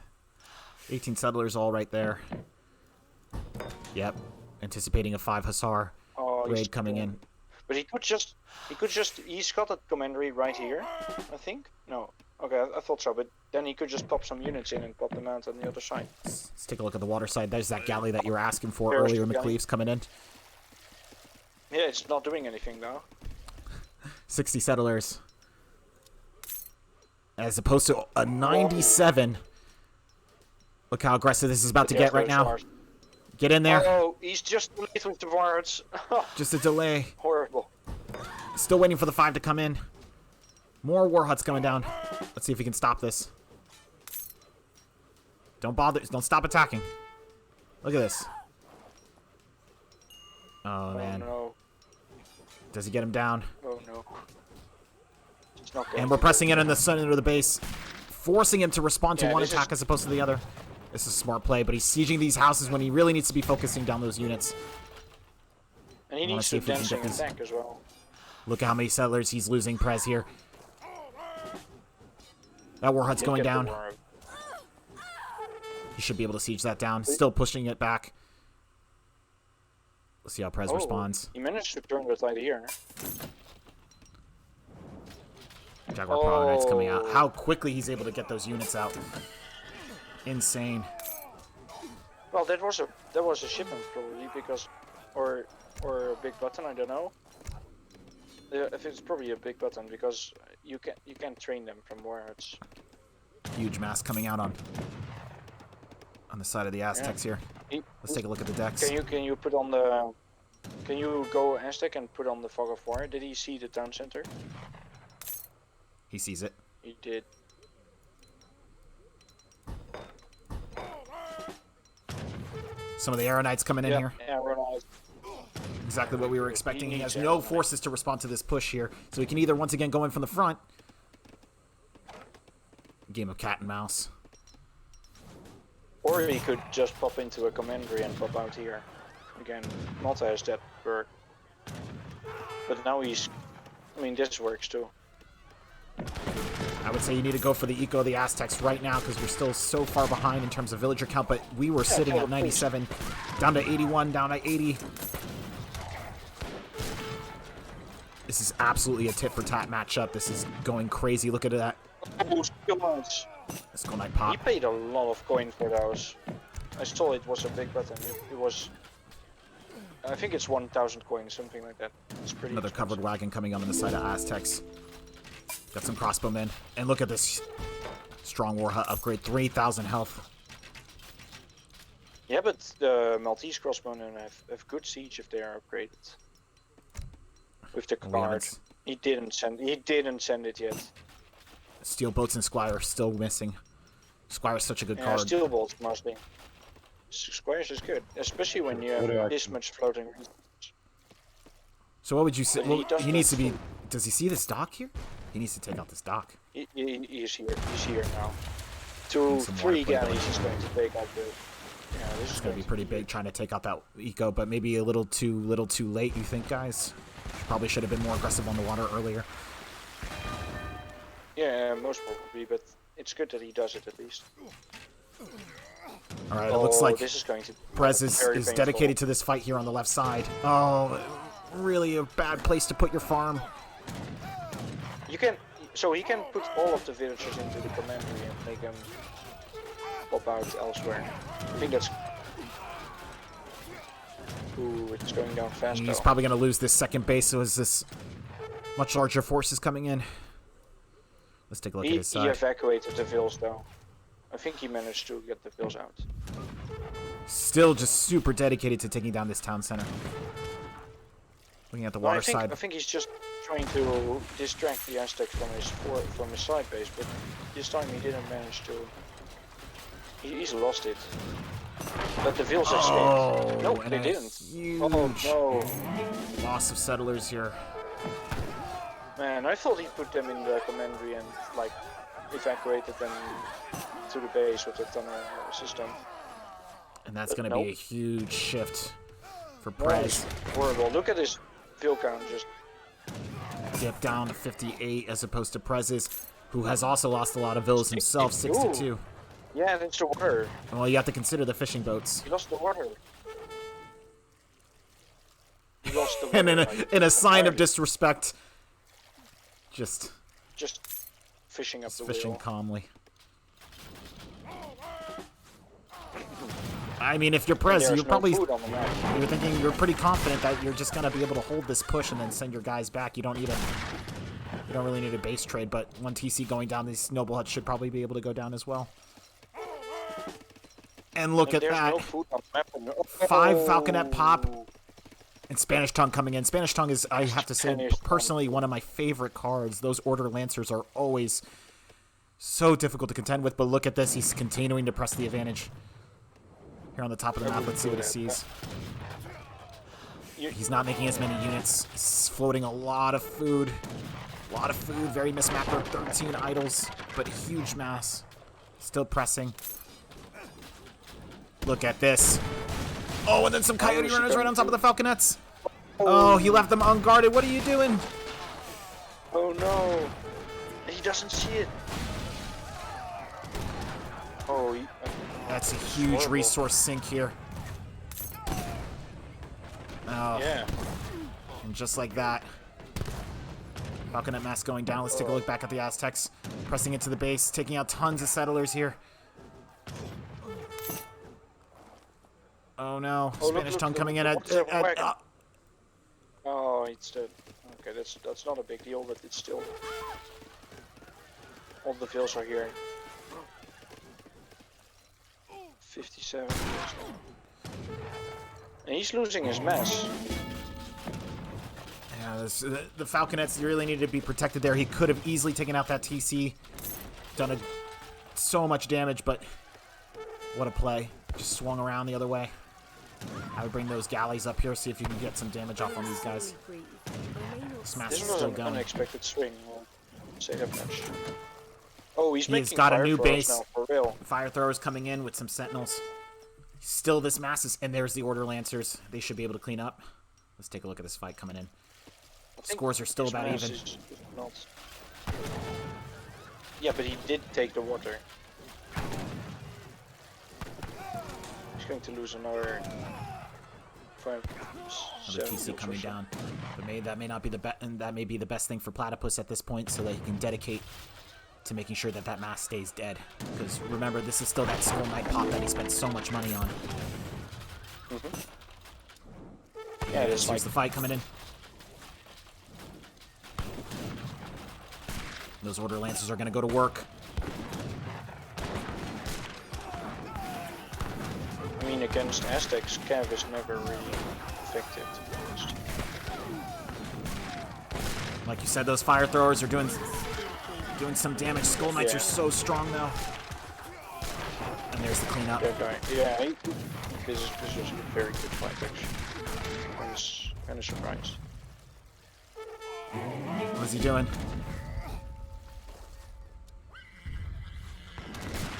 S1: settlers all right there. Yep. Anticipating a 5 Hussar
S3: Oh,
S1: raid coming in.
S3: But he could just he's got a commandery right here, I think. No. Okay, I thought so, but then he could just pop some units in and pop them out on the other side.
S1: Let's take a look at the water side. There's that galley that you were asking for
S3: There's
S1: earlier,
S3: the galley.
S1: McLeave's coming in.
S3: Yeah, it's not doing anything now.
S1: 60 settlers. As opposed to a 97. Look how aggressive this is about to get right now. Get in there.
S3: Oh, he's just late with the wards.
S1: Just a delay.
S3: Horrible.
S1: Still waiting for the 5 to come in. More war huts coming down. Let's see if we can stop this. Don't bother. Don't stop attacking. Look at this. Oh, man.
S3: Oh no.
S1: Does he get him down?
S3: Oh no. It's not going
S1: And we're
S3: to
S1: pressing in on the center of the base. Forcing him to respond to
S3: Yeah,
S1: one
S3: this is-
S1: attack as opposed to the other. This is smart play, but he's sieging these houses when he really needs to be focusing down those units.
S3: And he
S1: I wanna
S3: needs
S1: see
S3: to
S1: if we can
S3: dancing
S1: get this-
S3: attack as well.
S1: Look at how many settlers he's losing, Prez here. That war hut's going
S3: Get the
S1: down.
S3: war.
S1: He should be able to siege that down. Still pushing it back. Let's see how Prez responds.
S3: He managed to turn the tide here.
S1: Jaguar Prowler Knight's coming out. How quickly he's able to get those units out. Insane.
S3: Well, that was a shipment probably because, or a big button. I don't know. If it's probably a big button because you can train them from warheads.
S1: Huge mass coming out on the side of the Aztecs here. Let's take a look at the decks.
S3: Can you put on the? Can you go Aztec and put on the Fog of War? Did he see the town center?
S1: He sees it.
S3: He did.
S1: Some of the Arrow Knights coming in here.
S3: Yeah, Ronald.
S1: Exactly what we were expecting. He
S3: needs
S1: has
S3: Arrow
S1: no
S3: Knights.
S1: forces to respond to this push here. So he can either once again go in from the front. Game of cat and mouse.
S3: Or he could just pop into a commandery and pop out here. Again, Malta has that perk. But now he's... I mean, this works too.
S1: I would say you need to go for the eco of the Aztecs right now because we're still so far behind in terms of villager count, but we were sitting at 97, down to 81, down to 80. This is absolutely a tit-for-tat matchup. This is going crazy. Look at that.
S3: Oh, skirmishes.
S1: Skull Knight
S3: He
S1: pop.
S3: paid a lot of coin for those. I saw it was a big button. It was... I think it's 1,000 coins, something like that. It's pretty
S1: Another
S3: expensive.
S1: covered wagon coming on the side of Aztecs. Got some crossbowmen. And look at this strong war hut upgrade. 3,000 health.
S3: Yeah, but the Maltese crossbowmen have good siege if they are upgraded. with the
S1: We
S3: card.
S1: haven't-
S3: He didn't send it yet.
S1: Steel Boats and Squire still missing. Squire's such a good
S3: Yeah,
S1: card.
S3: steel bolts mostly. Squares is good, especially when you have
S2: What
S3: this
S2: about-
S3: much floating.
S1: So what would you say?
S3: But he
S1: Well,
S3: doesn't
S1: he needs to
S3: have
S1: be. Does he see this dock here? He needs to take out this dock.
S3: He's here. He's here now. 2,
S1: Some
S3: 3
S1: water play
S3: galleys
S1: going
S3: is going to take out the. Yeah, this is
S1: It's gonna be pretty big trying to take out that eco, but maybe a little too late. You think, guys? Probably should have been more aggressive on the water earlier.
S3: Yeah, most probably, but it's good that he does it at least.
S1: All right, it looks like
S3: this is going to.
S1: Prez is
S3: very painful.
S1: dedicated to this fight here on the left side. Oh, really a bad place to put your farm.
S3: You can, so he can put all of the villagers into the commandery and make them pop out elsewhere. I think that's. Ooh, it's going down fast.
S1: He's
S3: though.
S1: probably going to lose this second base, so is this much larger forces coming in? Let's take a look at his
S3: He
S1: side.
S3: evacuated the vills though. I think he managed to get the vills out.
S1: Still just super dedicated to taking down this town center. Looking at the water side.
S3: I think he's just trying to distract the Aztecs from his side base, but this time he didn't manage to. He's lost it. But the vills escaped.
S1: Oh,
S3: Nope,
S1: and
S3: they
S1: a
S3: didn't.
S1: huge
S3: Oh no.
S1: loss of settlers here.
S3: Man, I thought he put them in the commandery and like evacuated them to the base with the tunnel system.
S1: And that's
S3: But
S1: going to be a
S3: nope.
S1: huge shift for
S3: No,
S1: Prez.
S3: it's horrible. Look at his vill count just.
S1: Dip down to 58 as opposed to Prez's, who has also lost a lot of villas himself, 62.
S3: Yeah, that's the water.
S1: Well, you have to consider the fishing boats.
S3: He lost the water. He lost the water.
S1: And in a sign of
S3: entirely.
S1: disrespect, just
S3: Just fishing up the
S1: fishing
S3: wheel.
S1: calmly. I mean, if you're Prez,
S3: There's
S1: you're
S3: no
S1: probably
S3: food on the map.
S1: you're thinking you're pretty confident that you're just gonna be able to hold this push and then send your guys back. You don't really need a base trade, but one TC going down, these noble huts should probably be able to go down as well. And look at
S3: There's
S1: that.
S3: no food on the map.
S1: 5 falconet pop. And Spanish Tongue coming in. Spanish Tongue is, I have to say,
S3: Spanish Tongue.
S1: personally one of my favorite cards. Those Order Lancers are always so difficult to contend with, but look at this. He's continuing to press the advantage. Here on the top of the map, let's see what he sees. He's not making as many units. He's floating a lot of food. A lot of food, very mismacro, 13 idols, but huge mass. Still pressing. Look at this. Oh, and then some coyote runners right on top of the falconets. Oh, he left them unguarded. What are you doing?
S3: Oh no! He doesn't see it. Oh,
S1: That's a huge
S3: horrible.
S1: resource sink here. Oh,
S3: yeah.
S1: and just like that. Falconet mass going down. Let's take a look back at the Aztecs. Pressing into the base, taking out tons of settlers here. Oh no,
S3: Oh, look,
S1: Spanish
S3: look,
S1: Tongue
S3: look,
S1: coming in
S3: what's
S1: at,
S3: that
S1: at
S3: wagon? Oh, it's dead. Okay, that's not a big deal, but it's still. All the vills are here. 57. And he's losing his mass.
S1: Yeah, the Falconets really needed to be protected there. He could have easily taken out that TC. Done so much damage, but what a play. Just swung around the other way. I would bring those galleys up here, see if you can get some damage off on these guys. This mass
S3: This
S1: is
S3: was
S1: still
S3: an
S1: going.
S3: unexpected swing. I'll say that much. Oh, he's
S1: He's
S3: making
S1: got a
S3: fire
S1: new
S3: throws
S1: base.
S3: now, for real.
S1: Fire throwers coming in with some sentinels. Still this mass is, and there's the Order Lancers. They should be able to clean up. Let's take a look at this fight coming in.
S3: I think
S1: Scores are still
S3: his
S1: about
S3: mass
S1: even.
S3: is not. Yeah, but he did take the water. He's going to lose another 5,
S1: Another
S3: 7
S1: TC
S3: vills or
S1: coming
S3: so.
S1: down. But that may not be the best, and that may be the best thing for Platypus at this point, so that he can dedicate to making sure that that mass stays dead. Because remember, this is still that Skull Knight pop that he spent so much money on.
S3: Yeah, it's
S1: Here's
S3: like
S1: the fight coming in. Those Order Lancers are going to go to work.
S3: I mean, against Aztecs, Cav is never really effective, to be honest.
S1: Like you said, those fire throwers are doing some damage. Skull Knights
S3: Yeah.
S1: are so strong though. And there's the cleanup.
S3: That guy. Yeah, this was a very good fight actually. I was kind of surprised.
S1: What is he doing?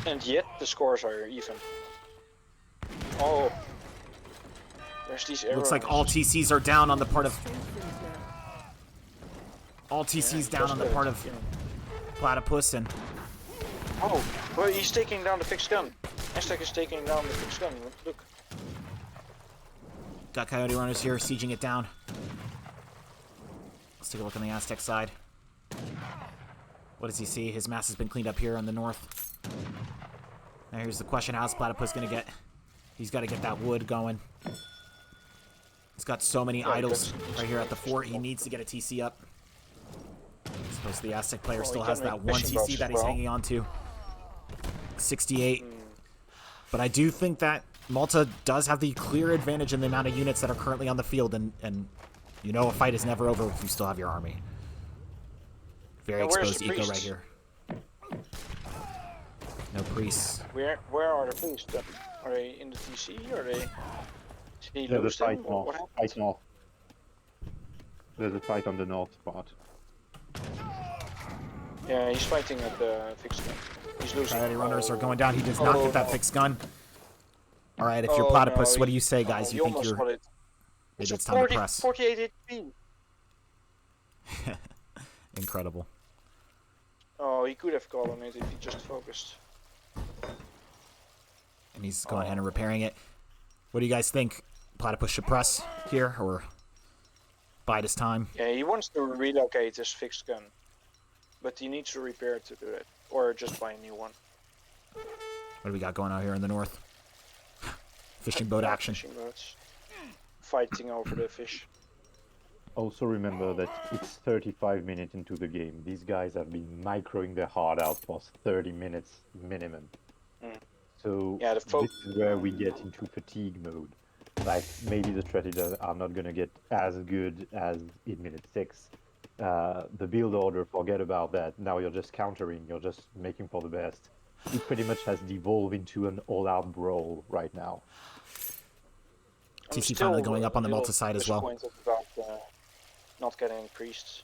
S3: And yet the scores are even. Oh. There's these arrows.
S1: Looks like all TCs are down on the part of
S4: Strengthened now.
S1: all TCs down
S3: that's
S1: on the
S3: good.
S1: part of Platypus, and
S3: Oh, well, he's taking down the fixed gun. Aztec is taking down the fixed gun. Look.
S1: got Coyote Runners here sieging it down. Let's take a look on the Aztec side. What does he see? His mass has been cleaned up here on the north. Now here's the question: how's Platypus gonna get? He's got to get that wood going. He's got so many idols right here at the fort. He needs to get a TC up. I suppose the Aztec player
S3: Well,
S1: still
S3: he
S1: has
S3: can
S1: that
S3: make
S1: one
S3: fishing
S1: TC
S3: boats
S1: that
S3: as
S1: he's
S3: well.
S1: hanging on to. 68. But I do think that Malta does have the clear advantage in the amount of units that are currently on the field, and you know a fight is never over if you still have your army. Very
S3: And where's
S1: exposed
S3: the
S1: eco right
S3: priests?
S1: here. No priests.
S3: Where are the priests then? Are they in the TC? Are they? Did he
S2: There's a
S3: lose them?
S2: fight
S3: What
S2: north.
S3: happened?
S2: Fight north. There's a fight on the north part.
S3: Yeah, he's fighting at the fixed gun. He's losing.
S1: Coyote Runners are going down. He does not
S3: Oh,
S1: get that
S3: no.
S1: fixed gun. All right, if you're
S3: Oh,
S1: Platypus,
S3: no,
S1: what do you say, guys?
S3: he
S1: You think
S3: almost
S1: you're
S3: got it.
S1: maybe
S3: It's
S1: it's
S3: a
S1: time to press?
S3: 48 HP.
S1: Incredible.
S3: Oh, he could have gotten it if he just focused.
S1: And he's going ahead and repairing it. What do you guys think? Platypus should press here or bide his time?
S3: Yeah, he wants to relocate his fixed gun, but he needs to repair it to do it, or just buy a new one.
S1: What do we got going on here in the north? Fishing boat action.
S3: Fishing boats. Fighting over the fish.
S2: Also remember that it's 35 minutes into the game. These guys have been microing their heart out for 30 minutes minimum.
S3: Mm.
S2: So
S3: Yeah, the
S2: this is where we get into fatigue mode. Like maybe the strategies are not gonna get as good as in minute 6. The build order, forget about that. Now you're just countering, you're just making for the best. It pretty much has devolved into an all-out brawl right now.
S3: I'm
S1: TC
S3: still
S1: finally going up on the
S3: a little
S1: Malta side as well.
S3: disappointed about not getting priests.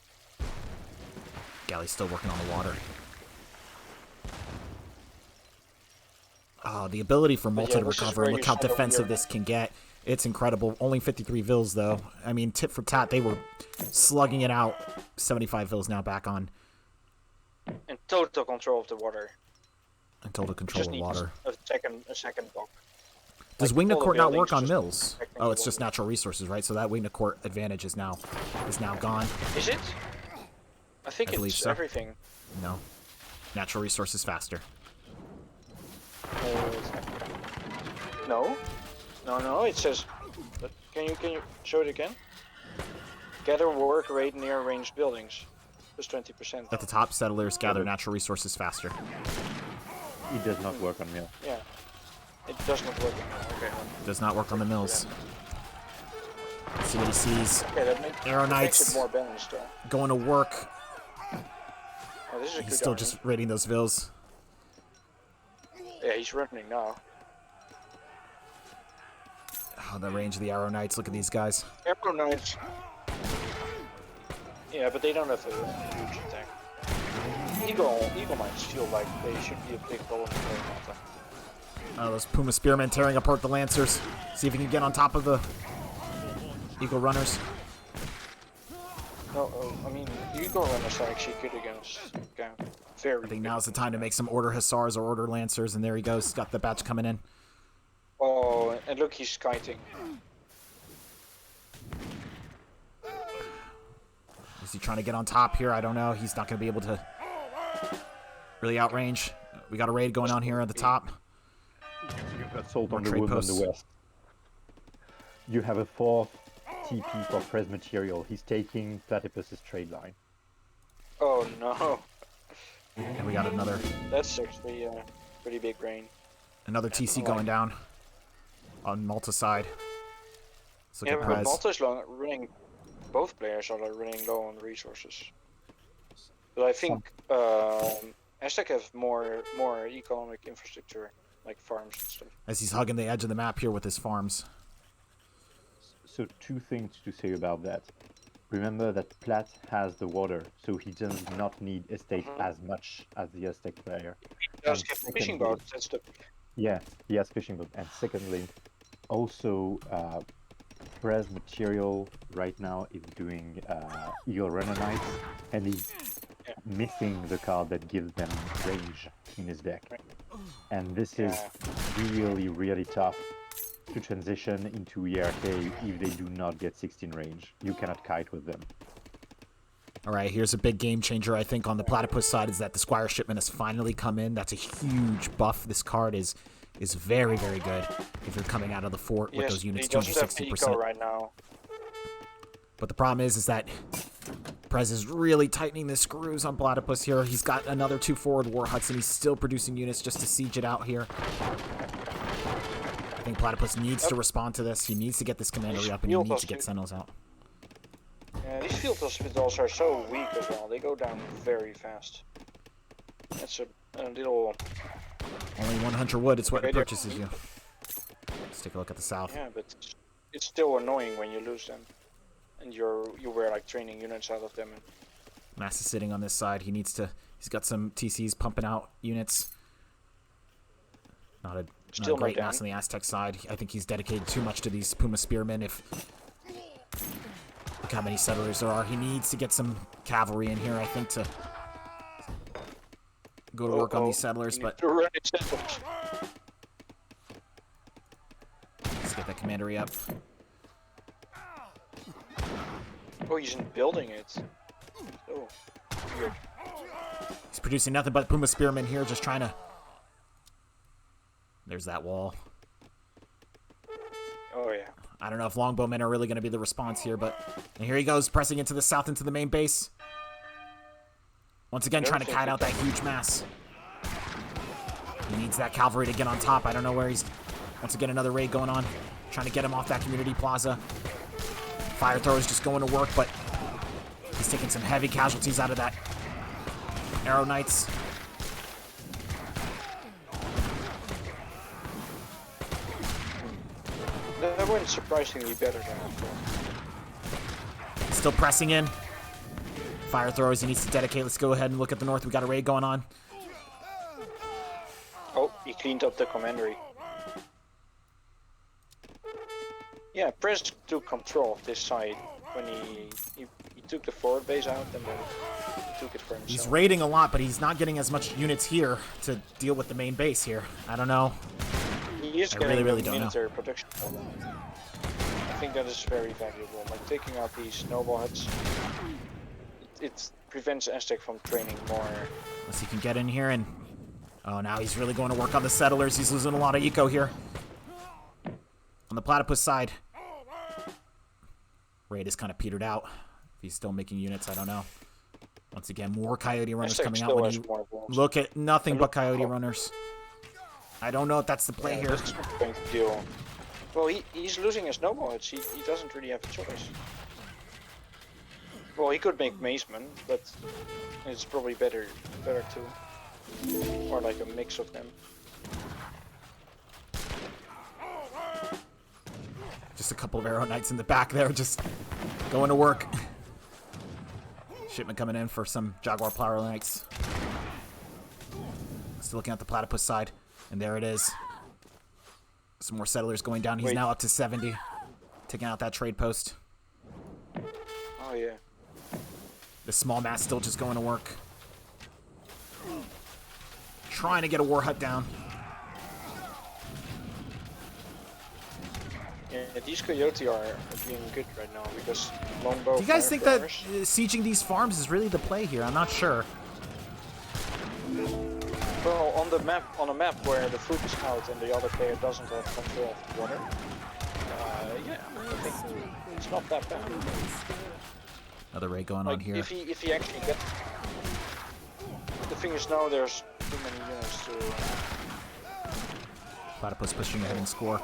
S1: Galley's still working on the water. Oh, the ability for Malta
S3: yeah,
S1: to
S3: this is
S1: recover.
S3: where
S1: Look
S3: you
S1: how
S3: shadow
S1: defensive
S3: your-
S1: this can get. It's incredible. Only 53 vills, though. I mean, tit for tat, they were slugging it out. 75 vills now back on.
S3: And total control of the water.
S1: And total control
S3: Just
S1: of
S3: need
S1: water.
S3: a second block.
S1: Does
S3: like,
S1: Wing to
S3: all the
S1: Court not work
S3: buildings
S1: on
S3: just
S1: mills?
S3: protecting
S1: Oh,
S3: the
S1: it's just
S3: water.
S1: natural resources, right? So that Wing to Court advantage is now gone.
S3: Is it? I think
S1: I believe
S3: it's
S1: so.
S3: everything.
S1: No. Natural resources faster.
S3: No, no. It says. Can you show it again? Gather work rate near ranged buildings. Plus 20%.
S1: At the top, settlers gather natural resources faster.
S2: It does not work on mill.
S3: Yeah. It does not work. Okay.
S1: Does not work on the mills. See what he sees.
S3: Okay, that makes
S1: Knights.
S3: it more balanced though.
S1: Going to work.
S3: Oh, this is a
S1: He's
S3: good
S1: still
S3: army.
S1: just raiding those vills.
S3: Yeah, he's running now.
S1: Oh, the range of the Arrow Knights. Look at these guys.
S3: Arrow Knights. Yeah, but they don't have a huge attack. Eagle Knights feel like they should be a big problem for Malta.
S1: Those Puma Spearmen tearing apart the Lancers. See if he can get on top of the Eagle Runners.
S3: No, I mean, Eagle Runners are actually good against very
S1: I think now's the time to make some Order Hussars or Order Lancers, and there he goes. Got the batch coming in.
S3: Oh, and look, he's kiting.
S1: Is he trying to get on top here? I don't know. He's not going to be able to really outrange. We got a raid going on here at the top.
S2: Assault
S1: More
S2: on the
S1: trade
S2: wood on
S1: posts.
S2: the west. You have a 4th TP for Prez material. He's taking Platypus's trade line.
S3: Oh no,
S1: And we got another
S3: that's actually a pretty big rain.
S1: TC going down on Malta side. Let's look
S3: Yeah,
S1: at
S3: but
S1: Prez.
S3: Malta's running both players are like running low on resources. But I think Aztec have more economic infrastructure, like farms and stuff.
S1: As he's hugging the edge of the map here with his farms.
S2: So 2 things to say about that. Remember that Plat has the water, so he does not need estate as much as the Aztec player.
S3: He does
S2: And
S3: have fishing
S2: secondly-
S3: boats. That's the
S2: Yeah, he has fishing boat. And secondly, also Prez material right now is doing Eagle Runner Knights, and he's missing the card that gives them range in his deck. And this is really, really tough to transition into ERK if they do not get 16 range. You cannot kite with them.
S1: All right, here's a big game changer, I think, on the Platypus side, is that the Squire Shipment has finally come in. That's a huge buff. This card is very, very good if you're coming out of the fort with those units,
S3: he doesn't have
S1: 260%.
S3: eco right now.
S1: But the problem is that Prez is really tightening the screws on Platypus here. He's got another 2 forward war huts, and he's still producing units just to siege it out here. I think Platypus needs to respond to this. He needs to get this commandery up, and he needs to get Sentinels out.
S3: Yeah, these field hospitals are so weak as well. They go down very fast. That's a little...
S1: Only 100 wood, it's what it purchases you. Let's take a look at the south.
S3: Yeah, but it's still annoying when you lose them. And you were like training units out of them.
S1: Mass is sitting on this side. He's got some TCs pumping out units. Not a great mass on the Aztec side. I think he's dedicated too much to these Puma Spearmen. Look how many settlers there are. He needs to get some cavalry in here, I think, to go to work on these settlers. But let's get that commandery up.
S3: Oh, he's building it. Oh, weird.
S1: He's producing nothing but Puma Spearmen here, just trying to... There's that wall.
S3: Oh, yeah.
S1: I don't know if longbowmen are really going to be the response here, but... And here he goes, pressing into the south, into the main base. Once again, trying to kite out that huge mass. He needs that cavalry to get on top. I don't know where he's... Once again, another raid going on. Trying to get him off that community plaza. Fire throwers just going to work, but... He's taking some heavy casualties out of that. Arrow Knights.
S3: That went surprisingly better than I thought.
S1: Still pressing in. Fire throwers, he needs to dedicate. Let's go ahead and look at the north. We got a raid going on.
S3: Oh, he cleaned up the commandery. Yeah, Prez took control of this side when he took the forward base out and then he took it for himself.
S1: He's raiding a lot, but he's not getting as much units here to deal with the main base here. I don't know.
S3: He is
S1: I
S3: getting
S1: really don't know.
S3: military protection. I think that is very valuable. Like taking out these noble huts, it prevents Aztec from training more.
S1: Unless he can get in here and... Oh, now he's really going to work on the settlers. He's losing a lot of eco here. On the Platypus side. Raid is kind of petered out. If he's still making units, I don't know. Once again, more Coyote Runners
S3: Aztec
S1: coming out.
S3: still
S1: When
S3: has
S1: you
S3: more walls.
S1: look at nothing but Coyote Runners. I don't know if that's the play here.
S3: That's not going to deal. Well, he's losing his noble huts. He doesn't really have a choice. Well, he could make macemen, but it's probably better too. Or like a mix of them.
S1: Just a couple of Arrow Knights in the back there, just going to work. Shipment coming in for some Jaguar Plower Knights. Still looking at the Platypus side, and there it is. Some more settlers going down. He's now up to 70. Taking out that trade post.
S3: Oh yeah.
S1: The small mass still just going to work. Trying to get a war hut down.
S3: Yeah, these Coyote are being good right now because longbow.
S1: Do you guys think that
S3: flamethrowers-
S1: sieging these farms is really the play here? I'm not sure.
S3: Well, on a map where the food is out and the other player doesn't have control of the water, yeah, I think it's not that bad.
S1: Another raid going on
S3: Like
S1: here.
S3: if he actually gets, the thing is now there's too many units to.
S1: Platypus pushing ahead and score.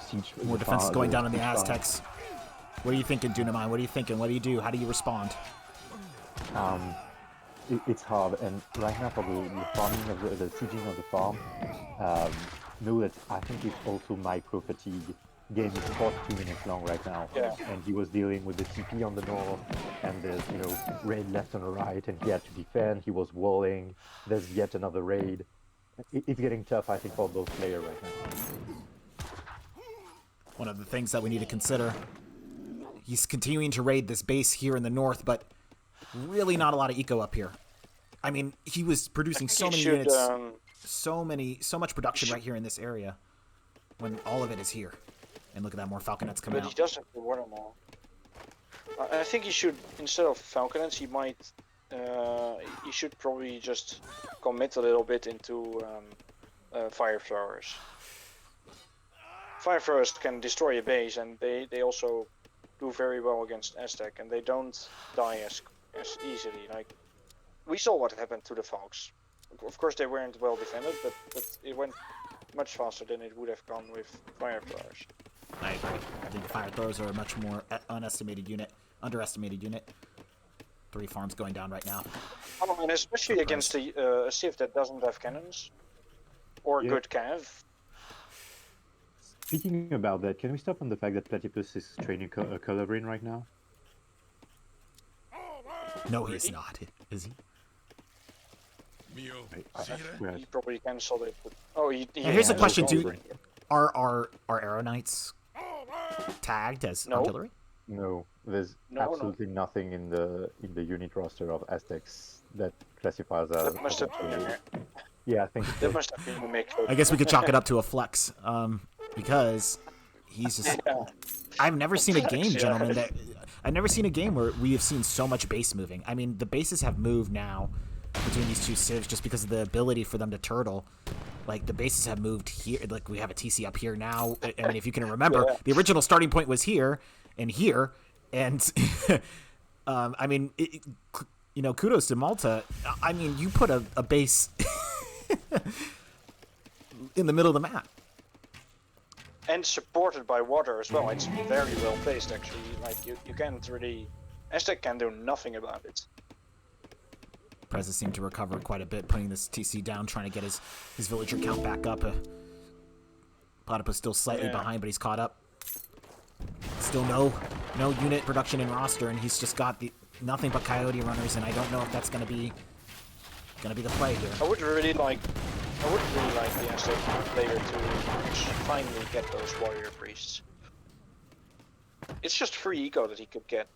S2: Siege
S1: More defenses going down on the Aztecs. What are you thinking, Dunamine? What are you thinking? What do you do? How do you respond?
S2: It's hard, and right now for the farming of the sieging of the farm, know that I think it's also micro fatigue. Game is 42 minutes long right now,
S3: Yeah.
S2: and he was dealing with the TP on the north, and there's raid left and the right, and he had to defend. He was walling. There's yet another raid. It's getting tough, I think, for both players right now.
S1: One of the things that we need to consider. He's continuing to raid this base here in the north, but really not a lot of eco up here. I mean, he was producing so many units, so much production right here in this area, when all of it is here. And look at that, more falconets coming
S3: But
S1: out.
S3: he does have the water maul. I think he should, instead of falconets, he might. He should probably just commit a little bit into fire throwers. Fire throwers can destroy a base, and they also do very well against Aztec, and they don't die as easily. Like we saw what happened to the Falks. Of course, they weren't well defended, but it went much faster than it would have gone with fire throwers.
S1: I agree. I think the fire throwers are a much more underestimated unit. 3 farms going down right now.
S3: Oh, and especially against a Civ that doesn't have cannons or good cav.
S2: Speaking about that, can we stop on the fact that Platypus is training Colibrin right now?
S1: No, he's not. Is he?
S3: He probably cancelled it. But, oh, he
S1: And here's the
S3: has
S1: question:
S3: Colibrin.
S1: Are Arrow Knights tagged as artillery?
S2: No, there's absolutely nothing in the unit roster of Aztecs that classifies as.
S3: That must have been in there.
S2: Yeah, I think
S3: That must have been a mix.
S1: I guess we could chalk it up to a flex, because he's just. I've never seen a game, gentlemen. I've never seen a game where we have seen so much base moving. I mean, the bases have moved now between these two civs just because of the ability for them to turtle. Like, the bases have moved here. Like, we have a TC up here now. I mean, if you can remember, the original starting point was here and here. And, I mean, kudos to Malta. I mean, you put a base in the middle of the map.
S3: And supported by water as well. It's very well placed, actually. Like, you can't really... Aztec can do nothing about it.
S1: Prez seemed to recover quite a bit, putting this TC down, trying to get his villager count back up. Platypus still slightly behind, but he's caught up. Still no unit production in roster, and he's just got nothing but coyote runners, and I don't know if that's gonna be the play here.
S3: I would really like the Aztec player to finally get those warrior priests. It's just free eco that he could get.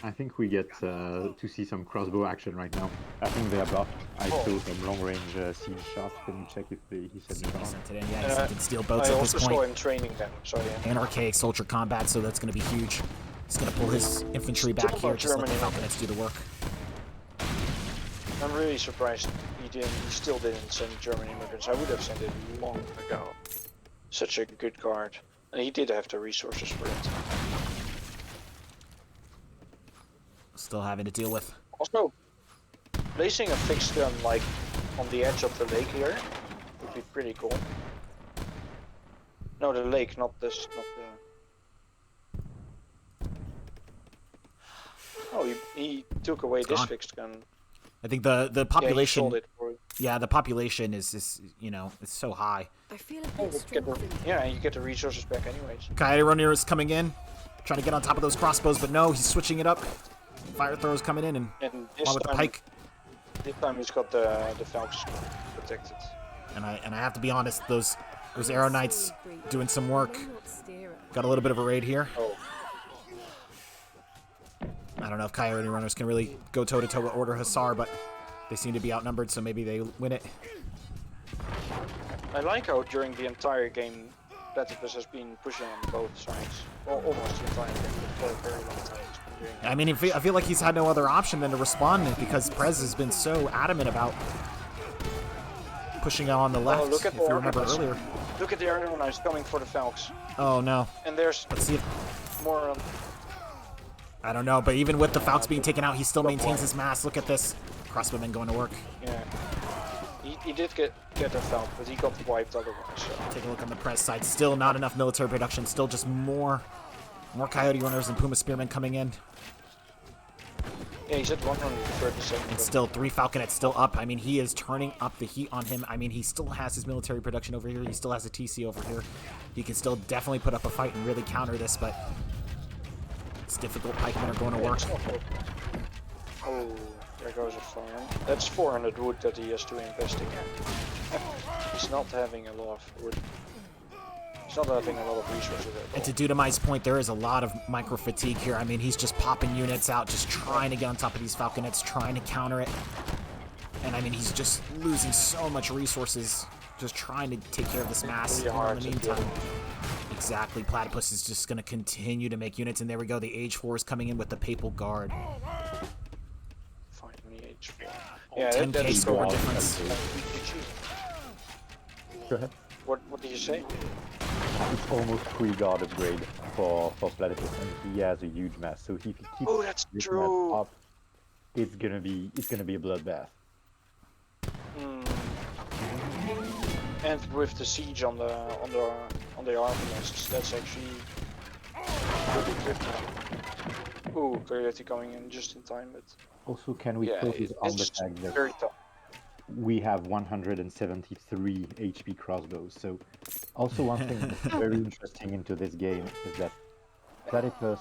S2: I think we get to see some crossbow action right now. I think they are buffed. I saw some long-range scene shots. Can you check if he said
S1: He
S2: it
S1: sent it in. Yeah, he sent in steel boats
S3: I
S1: at this
S3: also saw
S1: point.
S3: him training them, so yeah.
S1: And archaic soldier combat, so that's going to be huge. He's going to pull his infantry back here, just let the falconets do the work.
S3: I'm really surprised he still didn't send German immigrants. I would have sent it long ago. Such a good card. And he did have the resources for it.
S1: Still having to deal with.
S3: Also, placing a fixed gun like on the edge of the lake here would be pretty cool. No, the lake, not this, not the... Oh, he took away this fixed gun.
S1: I think the population.
S3: Yeah, he sold it for...
S1: Yeah, the population is it's so high.
S4: I feel a bit strengthened.
S3: Yeah, you get the resources back anyways.
S1: Coyote runner is coming in, trying to get on top of those crossbows, but no, he's switching it up. Fire throwers coming in, and
S3: this
S1: along with the pike.
S3: This time he's got the Falcons protected.
S1: And I have to be honest, those Arrow Knights doing some work. Got a little bit of a raid here.
S3: Oh.
S1: I don't know if Coyote runners can really go toe to toe with Order Hussar, but they seem to be outnumbered, so maybe they win it.
S3: I like how during the entire game, Platypus has been pushing on both sides. Well, almost the entire game, but for a very long time.
S1: I mean, I feel like he's had no other option than to respond because Prez has been so adamant about pushing on the left.
S3: Look at
S1: if you remember earlier.
S3: Look at the Arrow Knights coming for the Falcons.
S1: Oh no!
S3: And there's
S1: Let's see if
S3: more.
S1: I don't know, but even with the Falcons being taken out, he still maintains his mass. Look at this crossbowmen going to work.
S3: Yeah, he did get a Falcon, but he got wiped otherwise. So.
S1: Take a look on the Prez side. Still not enough military production. Still just more More Coyote Runners and Puma Spearmen coming in.
S3: Yeah, he's at 137.
S1: And still 3 Falconets still up. I mean, he is turning up the heat on him. I mean, he still has his military production over here. He still has a TC over here. He can still definitely put up a fight and really counter this, but it's difficult. Pikemen are going to work.
S3: Oh, there goes a farm. That's 400 wood that he has to invest in. He's not having a lot of wood. He's not having a lot of resources at all.
S1: And to Dudamai's point, there is a lot of micro fatigue here. I mean, he's just popping units out, just trying to get on top of these Falconets, trying to counter it. And I mean, he's just losing so much resources, just trying to take care of this mass.
S3: Really hard
S1: In the meantime, exactly, Platypus is just going to continue to make units. And there we go, the Age 4 is coming in with the Papal Guard.
S3: Finally, H4. Yeah,
S1: 10k
S3: that is
S1: score
S3: good.
S1: difference.
S2: Go ahead.
S3: What did you say?
S2: It's almost 3 guard upgrade for Platypus, and he has a huge mass. So if he keeps
S3: Oh, that's
S2: this
S3: true.
S2: mass up, it's gonna be a bloodbath.
S3: And with the siege on the army nests, that's actually pretty good now. Ooh, Coyote coming in just in time, but
S2: Also, can we
S3: yeah,
S2: focus on the
S3: it's
S2: fact that
S3: very tough.
S2: we have 173 HP crossbows? So, also one thing that's very interesting into this game is that Platypus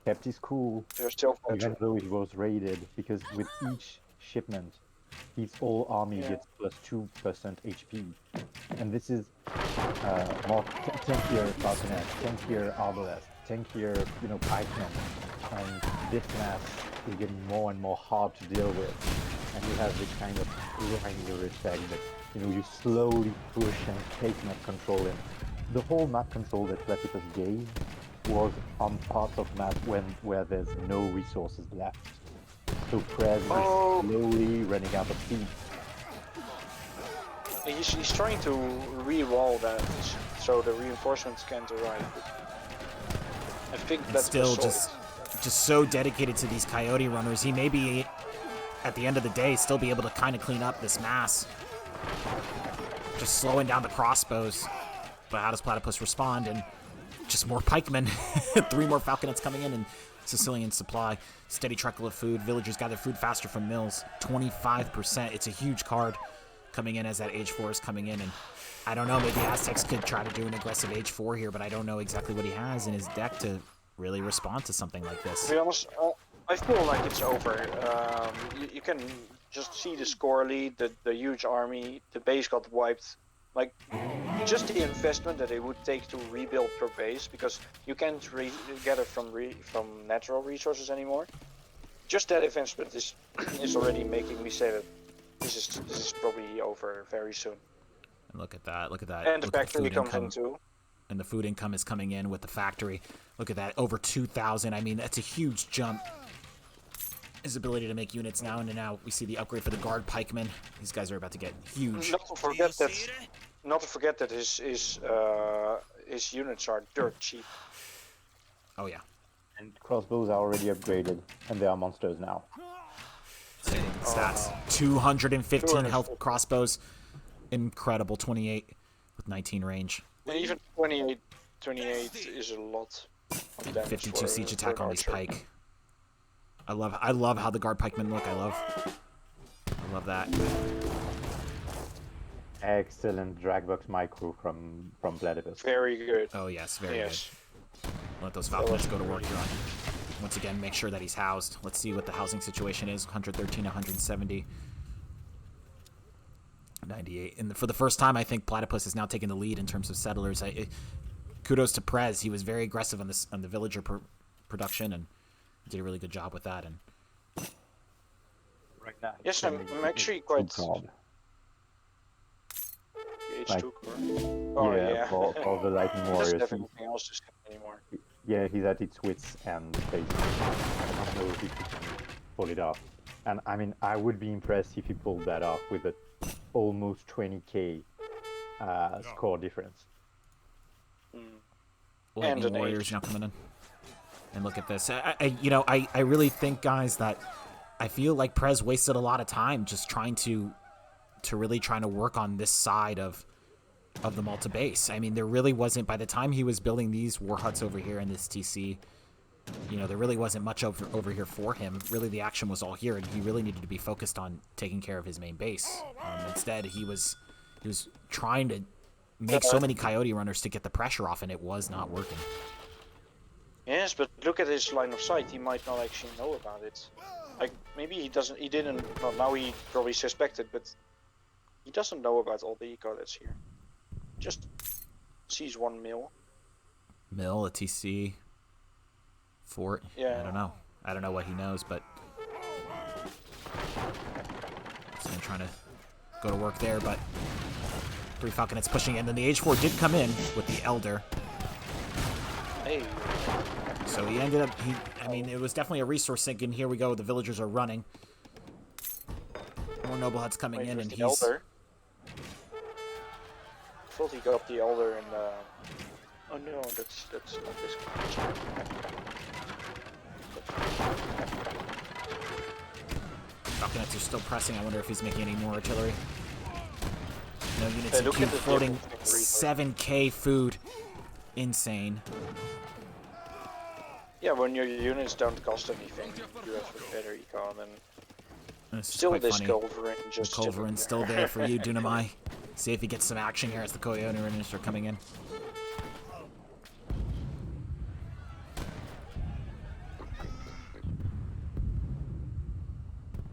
S2: kept his cool
S3: They're still
S2: even
S3: fighting.
S2: though he was raided, because with each shipment, his whole army
S3: Yeah.
S2: gets plus 2% HP. And this is more tankier falconet, tankier arbalest, tankier, pikemen. And this mass is getting more and more hard to deal with. And you have this kind of grinder effect that, you slowly push and take map control in. The whole map control that Platypus gave was on parts of map where there's no resources left. So Prez is slowly running out of speed.
S3: He's trying to re-wall that so the reinforcements can't arrive. But I think
S1: And
S3: that's
S1: still just so dedicated to these Coyote Runners. He may be, at the end of the day, still be able to kind of clean up this mass. Just slowing down the crossbows. But how does Platypus respond? And just more pikemen. 3 more falconets coming in, and Sicilian supply. Steady trickle of food. Villagers gather food faster from mills. 25%. It's a huge card coming in as that Age 4 is coming in. And I don't know, maybe Aztecs could try to do an aggressive Age 4 here, but I don't know exactly what he has in his deck to really respond to something like this.
S3: To be honest, I feel like it's over. You can just see the score lead, the huge army, the base got wiped. Like, just the investment that it would take to rebuild per base, because you can't gather from natural resources anymore. Just that investment is already making me say that this is probably over very soon.
S1: And look at that, look at that.
S3: And the
S1: Look at
S3: factory
S1: food
S3: comes
S1: income.
S3: in too.
S1: And the food income is coming in with the factory. Look at that, over 2,000. I mean, that's a huge jump. His ability to make units now, and now we see the upgrade for the guard pikemen. These guys are about to get huge.
S3: Not to forget that his units are dirt cheap.
S1: Oh yeah.
S2: And crossbows are already upgraded, and they are monsters now.
S1: Stats. 215 health crossbows. Incredible. 28 with 19 range.
S3: And even 28 is a lot of damage.
S1: 52 siege attack
S3: for an
S1: on this
S3: archer.
S1: pike. I love how the guard pikemen look. I love that.
S2: Excellent dragbox micro from Platypus.
S3: Very good.
S1: Oh yes, very
S3: Yes.
S1: good. Let those falcons go to work here on. Once again, make sure that he's housed. Let's see what the housing situation is. 113, 170. 98. And for the first time, I think Platypus is now taking the lead in terms of settlers. Kudos to Prez. He was very aggressive on the villager production and did a really good job with that. And
S2: Right now.
S3: Yes, I'm actually quite.
S2: God.
S3: H2 core. Oh yeah.
S2: for the lightning
S3: Doesn't
S2: warriors.
S3: have anything else to say anymore.
S2: Yeah, he's at its wits end, basically. I don't know if he can pull it off. And I mean, I would be impressed if he pulled that off with a almost 20k score difference.
S1: Lightning
S3: an
S1: Warriors
S3: H.
S1: now coming in. And look at this. I really think, guys, that I feel like Prez wasted a lot of time just trying to work on this side of of the Malta base. I mean, there really wasn't, by the time he was building these war huts over here in this TC, you know, there really wasn't much over here for him. Really, the action was all here, and he really needed to be focused on taking care of his main base. Instead, he was trying to make so many coyote runners to get the pressure off, and it was not working.
S3: Yes, but look at his line of sight. He might not actually know about it. Like, maybe he didn't, well, now he probably suspected, but he doesn't know about all the eco that's here. Just sees one mill.
S1: Mill, a TC, fort.
S3: Yeah.
S1: I don't know. I don't know what he knows, but so I'm trying to go to work there, but 3 Falconets pushing in. Then the H4 did come in with the Elder.
S3: Hey.
S1: So he ended up, I mean, it was definitely a resource sink, and here we go, the villagers are running. More noble huts coming in, and he's...
S3: Elder. I thought he got the Elder and, oh no, that's not this one.
S1: Falconets are still pressing. I wonder if he's making any more artillery. No units in
S3: look
S1: queue,
S3: at the
S1: floating
S3: difference.
S1: 7k food. Insane.
S3: Yeah, when your units don't cost anything, you have better econ, and
S1: This is
S3: still
S1: quite
S3: this
S1: funny.
S3: Culverin just
S1: The Culverin's still there for you, Dunamai. See if he gets some action here as the Coyote Runners are coming in.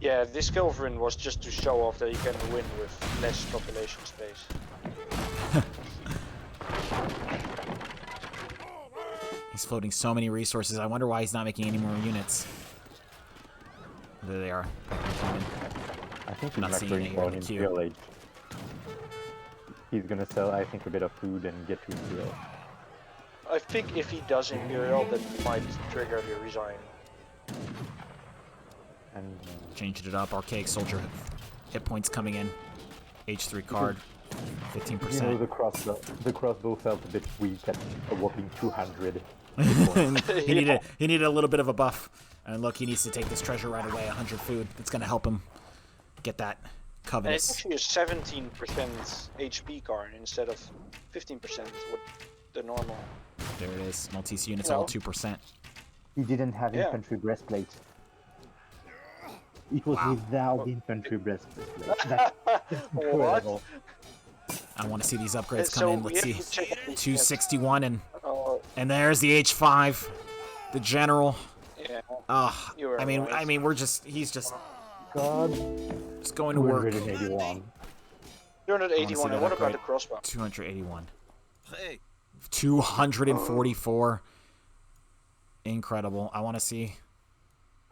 S3: Yeah, this Culverin was just to show off that you can win with less population space.
S1: He's floating so many resources. I wonder why he's not making any more units. There they are.
S2: I think he's
S1: Not
S2: not
S1: seeing it
S2: going
S1: here in
S2: on
S1: the queue.
S2: Imperial Age. He's gonna sell, I think, a bit of food and get to Imperial.
S3: I think if he does Imperial, that might trigger the resign.
S2: And
S1: Changed it up. Archaic Soldier hit points coming in. H3 card.
S2: you know,
S1: 15%.
S2: the crossbow felt a bit weak at a whopping 200.
S1: He needed a little bit of a buff. And look, he needs to take this treasure right away. 100 food. It's going to help him get that
S3: And it's
S1: covetous.
S3: actually a 17% HP card instead of 15% what the normal.
S1: There it is. Maltese units
S3: No.
S1: all 2%.
S2: He didn't have
S3: Yeah.
S2: infantry breastplate. It was
S1: Wow.
S2: without infantry breastplate. That's incredible.
S1: I want to see these upgrades
S3: So
S1: come in.
S3: we
S1: Let's
S3: have
S1: see.
S3: to check out these
S1: 261
S3: Oh,
S1: and there's the H5. The general.
S3: yeah.
S1: I
S3: You were
S1: mean,
S3: right.
S1: he's just
S2: God,
S1: going to work.
S2: 281.
S3: 281, and
S1: that
S3: what about
S1: upgrade.
S3: the crossbow?
S1: 281.
S5: Hey,
S1: 244. Incredible. I want to see.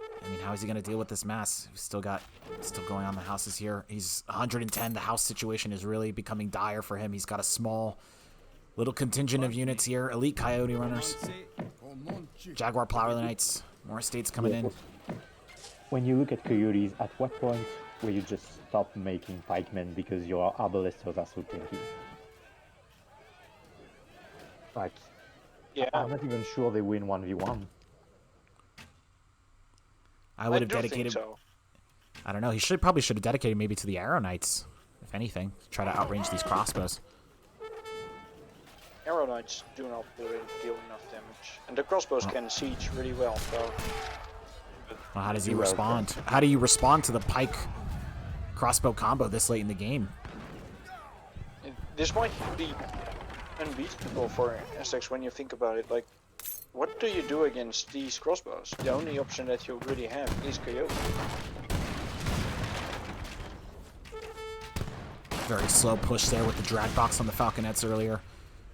S1: I mean, how is he going to deal with this mass? He's still going on the houses here. He's 110. The house situation is really becoming dire for him. He's got a small little contingent of units here. Elite Coyote Runners. Jaguar Plower Knights. More estates coming in.
S2: When you look at coyotes, at what point will you just stop making pikemen because your arbalests are so tanky? Like,
S3: Yeah,
S2: I'm not even sure they win 1v1.
S1: I would have
S3: do think
S1: dedicated.
S3: so.
S1: I don't know. He probably should have dedicated maybe to the Arrow Knights, if anything. Try to outrange these crossbows.
S3: Arrow Knights do not really deal enough damage. And the crossbows can siege really well, so...
S1: Well, how does he
S2: You're
S1: respond? How do you respond to the pike crossbow combo this late in the game?
S3: This might be unbeatable for Aztecs when you think about it. Like, what do you do against these crossbows? The only option that you really have is Coyote.
S1: Very slow push there with the drag box on the Falconets earlier.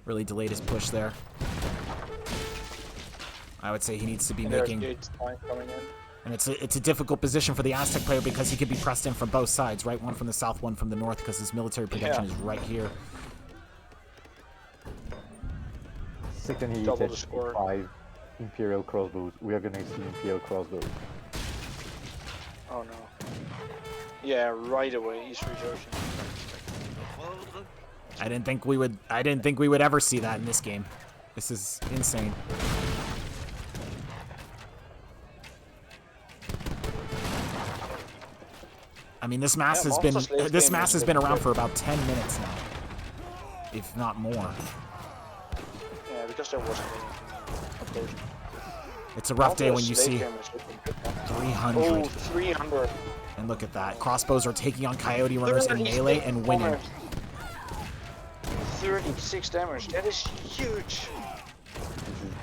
S1: Really delayed his push there. I would say he needs to be
S3: And there's
S1: making...
S3: the 8th coming in.
S1: And it's a difficult position for the Aztec player because he could be pressed in from both sides, right? One from the south, one from the north, because his military protection
S3: Yeah.
S1: is right here.
S2: Second he
S3: Double the
S2: hits
S3: score.
S2: 5 Imperial crossbows. We are gonna see Imperial crossbows.
S3: Oh no. Yeah, right away he's researching.
S1: I didn't think we would ever see that in this game. This is insane. I mean, this mass
S3: Yeah,
S1: has been
S3: Monster's late game
S1: this
S3: is
S1: mass has
S3: a
S1: been
S3: bit
S1: around
S3: quick.
S1: for about 10 minutes now. if not more.
S3: Yeah, because there wasn't any of those.
S1: It's a rough day when you
S3: Malta's late
S1: see
S3: game is looking good now.
S1: 300.
S3: Oh, 300.
S1: And look at that. Crossbows are taking on coyote runners in melee and winning.
S3: 36 damage. That is huge.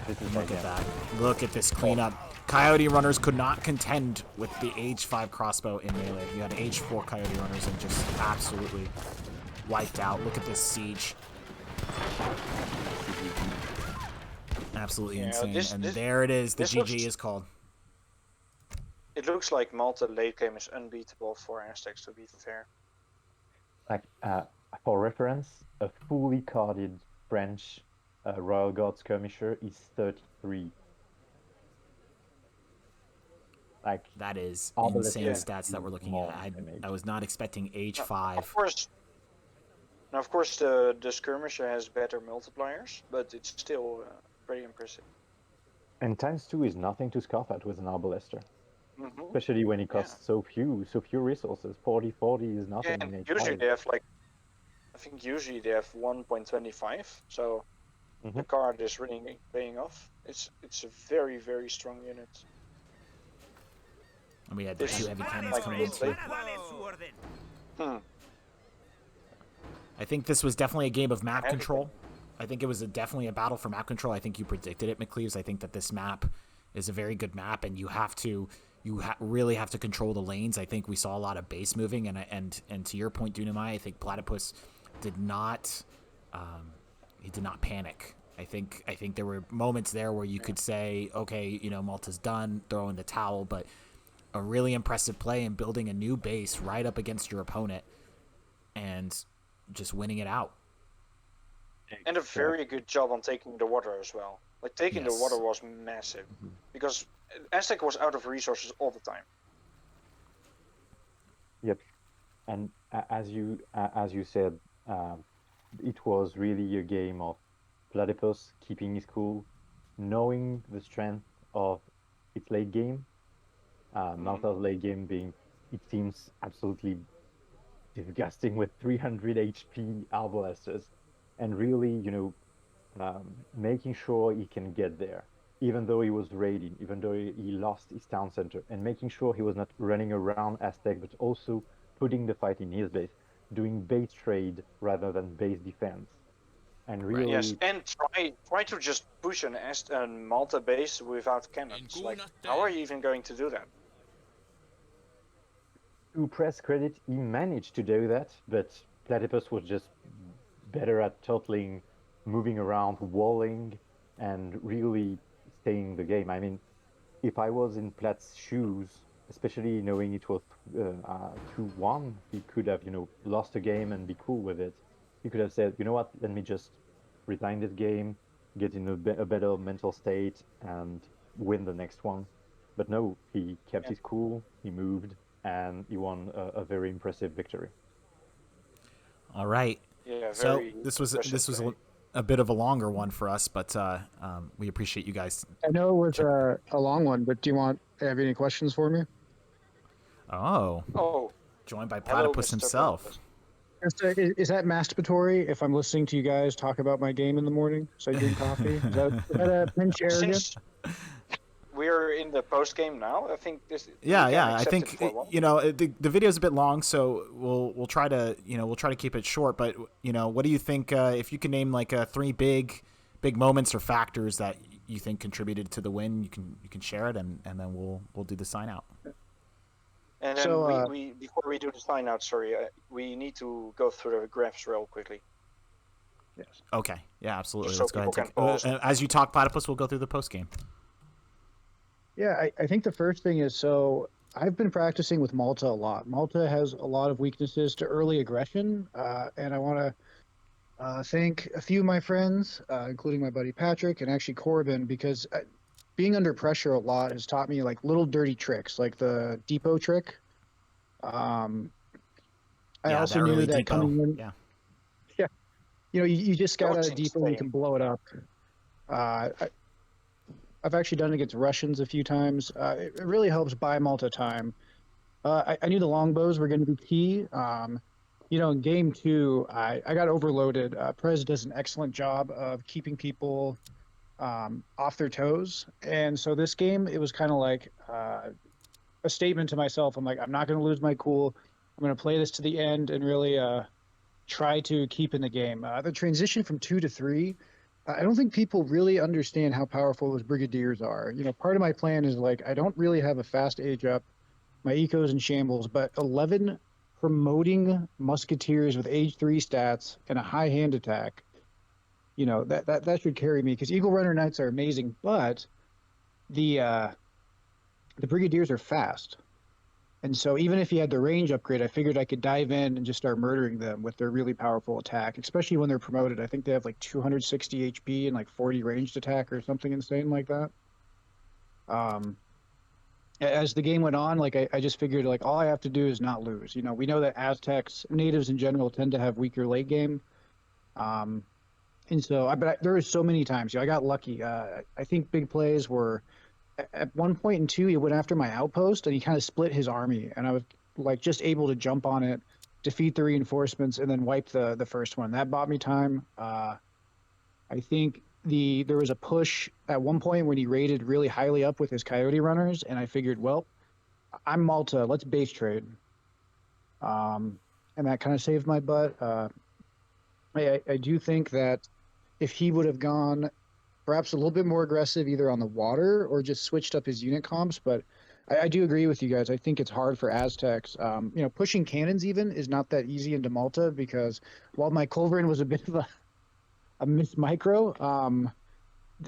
S2: This is
S1: Look at that. Look at this cleanup. Coyote runners could not contend with the age 5 crossbow in melee. You had age 4 coyote runners and just absolutely wiped out. Look at this siege. Absolutely insane. And there it is. The GG is called.
S3: It looks like Malta late game is unbeatable for Aztecs, to be fair.
S2: Like, for reference, a fully carded French Royal Guard skirmisher is 33. Like,
S1: That is
S2: Arbalest
S1: insane
S2: is
S1: stats that we're looking
S2: more
S1: at.
S2: damage.
S1: I was not expecting age 5.
S3: Of course, the skirmisher has better multipliers, but it's still pretty impressive.
S2: And ×2 is nothing to scoff at with an Arbalester.
S3: Mm-hmm.
S2: Especially when it costs so few resources. 40 is nothing
S3: And
S2: in H5.
S3: usually they have like, I think usually they have 1.25, so the card is really paying off. It's a very, very strong unit.
S1: And we had the 2 heavy cannons coming in too. I think this was definitely a game of map control. I think it was definitely a battle for map control. I think you predicted it, McCleaves. I think that this map is a very good map, and you have to really have to control the lanes. I think we saw a lot of base moving, and to your point, Dunamai, I think Platypus did not panic. I think there were moments there where you could say, okay, Malta's done, throw in the towel, but a really impressive play in building a new base right up against your opponent and just winning it out.
S3: And a very good job on taking the water as well. Like, taking the water was massive, because Aztec was out of resources all the time.
S2: Yep, and as you said, it was really a game of Platypus keeping his cool, knowing the strength of its late game. Malta's late game being, it seems, absolutely disgusting with 300 HP Arbalesters, and really, making sure he can get there, even though he was raiding, even though he lost his town center, and making sure he was not running around Aztec, but also putting the fight in his base, doing base trade rather than base defense, and really.
S3: Yes, and try to just push an Malta base without cannons. Like, how are you even going to do that?
S2: To Prez credit, he managed to do that, but Platypus was just better at turtling, moving around, walling, and really staying the game. I mean, if I was in Plat's shoes, especially knowing it was 2-1, he could have, lost a game and be cool with it. He could have said, you know what, let me just resign this game, get in a better mental state, and win the next one. But no, he kept his cool, he moved, and he won a very impressive victory.
S1: All right.
S3: Yeah,
S1: so this was a bit of a longer one for us, but we appreciate you guys.
S5: I know it was a long one, but do you have any questions for me?
S1: Oh. Joined by Platypus himself.
S5: Is that masturbatory if I'm listening to you guys talk about my game in the morning? So I drink coffee? Is that a pinch arrogance?
S3: We're in the post game now. I think this.
S1: Yeah. I think the video's a bit long, so we'll try to keep it short. But what do you think? If you can name like 3 big moments or factors that you think contributed to the win, you can share it, and then we'll do the sign out.
S3: And then so, we before we do the sign out, we need to go through the graphs real quickly.
S5: Yes.
S1: Okay. Yeah, absolutely.
S3: So
S1: let's go ahead. As you talk, Platypus, we'll go through the post game.
S5: Yeah, I think the first thing is, so I've been practicing with Malta a lot. Malta has a lot of weaknesses to early aggression, and I want to thank a few of my friends, including my buddy Patrick and actually Corbin, because being under pressure a lot has taught me like little dirty tricks, like the depot trick. I also knew that depot. Coming in, yeah, you just got a depot and you can blow it up. I've actually done it against Russians a few times. It really helps buy Malta time. I knew the longbows were going to be key. In game two, I got overloaded. Prez does an excellent job of keeping people off their toes. And so this game, it was kind of like a statement to myself. I'm like, I'm not going to lose my cool. I'm going to play this to the end and really try to keep in the game. The transition from 2 to 3, I don't think people really understand how powerful those brigadiers are. Part of my plan is like, I don't really have a fast age up. My eco's in shambles, but 11 promoting musketeers with age 3 stats and a high hand attack, that should carry me, because Eagle Runner Knights are amazing, but the brigadiers are fast. And so even if you had the range upgrade, I figured I could dive in and just start murdering them with their really powerful attack, especially when they're promoted. I think they have like 260 HP and like 40 ranged attack or something insane like that. As the game went on, like I just figured like all I have to do is not lose. We know that Aztecs, natives in general, tend to have weaker late game. And so, there was so many times, I got lucky. I think big plays were at one point in 2, he went after my outpost and he kind of split his army, and I was like just able to jump on it, defeat the reinforcements, and then wipe the first one. That bought me time. I think there was a push at one point when he raided really highly up with his coyote runners, and I figured, well, I'm Malta, let's base trade. And that kind of saved my butt. I do think that if he would have gone perhaps a little bit more aggressive either on the water or just switched up his unit comps, but I do agree with you guys. I think it's hard for Aztecs. Pushing cannons even is not that easy into Malta, because while my culverin was a bit of a miss micro,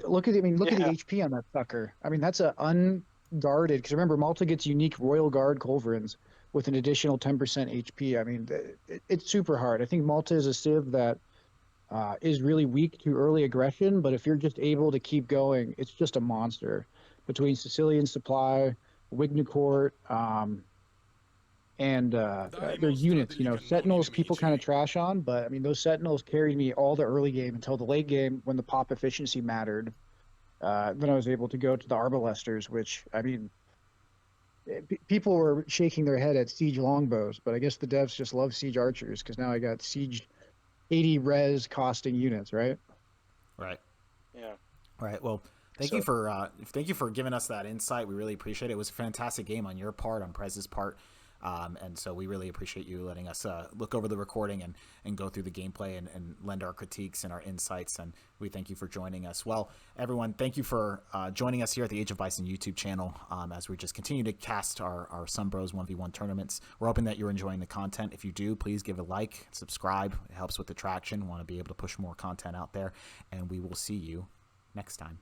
S5: look at the HP on that sucker. I mean, that's a unguarded, because remember, Malta gets unique Royal Guard culverins with an additional 10% HP. I mean, it's super hard. I think Malta is a civ that is really weak to early aggression, but if you're just able to keep going, it's just a monster. Between Sicilian Supply, Wignacourt, and their units, Sentinels people kind of trash on, but I mean, those Sentinels carried me all the early game until the late game when the pop efficiency mattered. Then I was able to go to the Arbalesters, which, I mean, people were shaking their head at siege longbows, but I guess the devs just love siege archers, because now I got siege 80 res costing units, right?
S1: Right.
S3: Yeah.
S1: Right. Well, thank you for giving us that insight. We really appreciate it. It was a fantastic game on your part, on Prez's part. And so we really appreciate you letting us look over the recording and go through the gameplay and lend our critiques and our insights. And we thank you for joining us. Well, everyone, thank you for joining us here at the Age of Bison YouTube channel as we just continue to cast our Sunbros 1v1 tournaments. We're hoping that you're enjoying the content. If you do, please give a like, subscribe. It helps with the traction. We want to be able to push more content out there. And we will see you next time.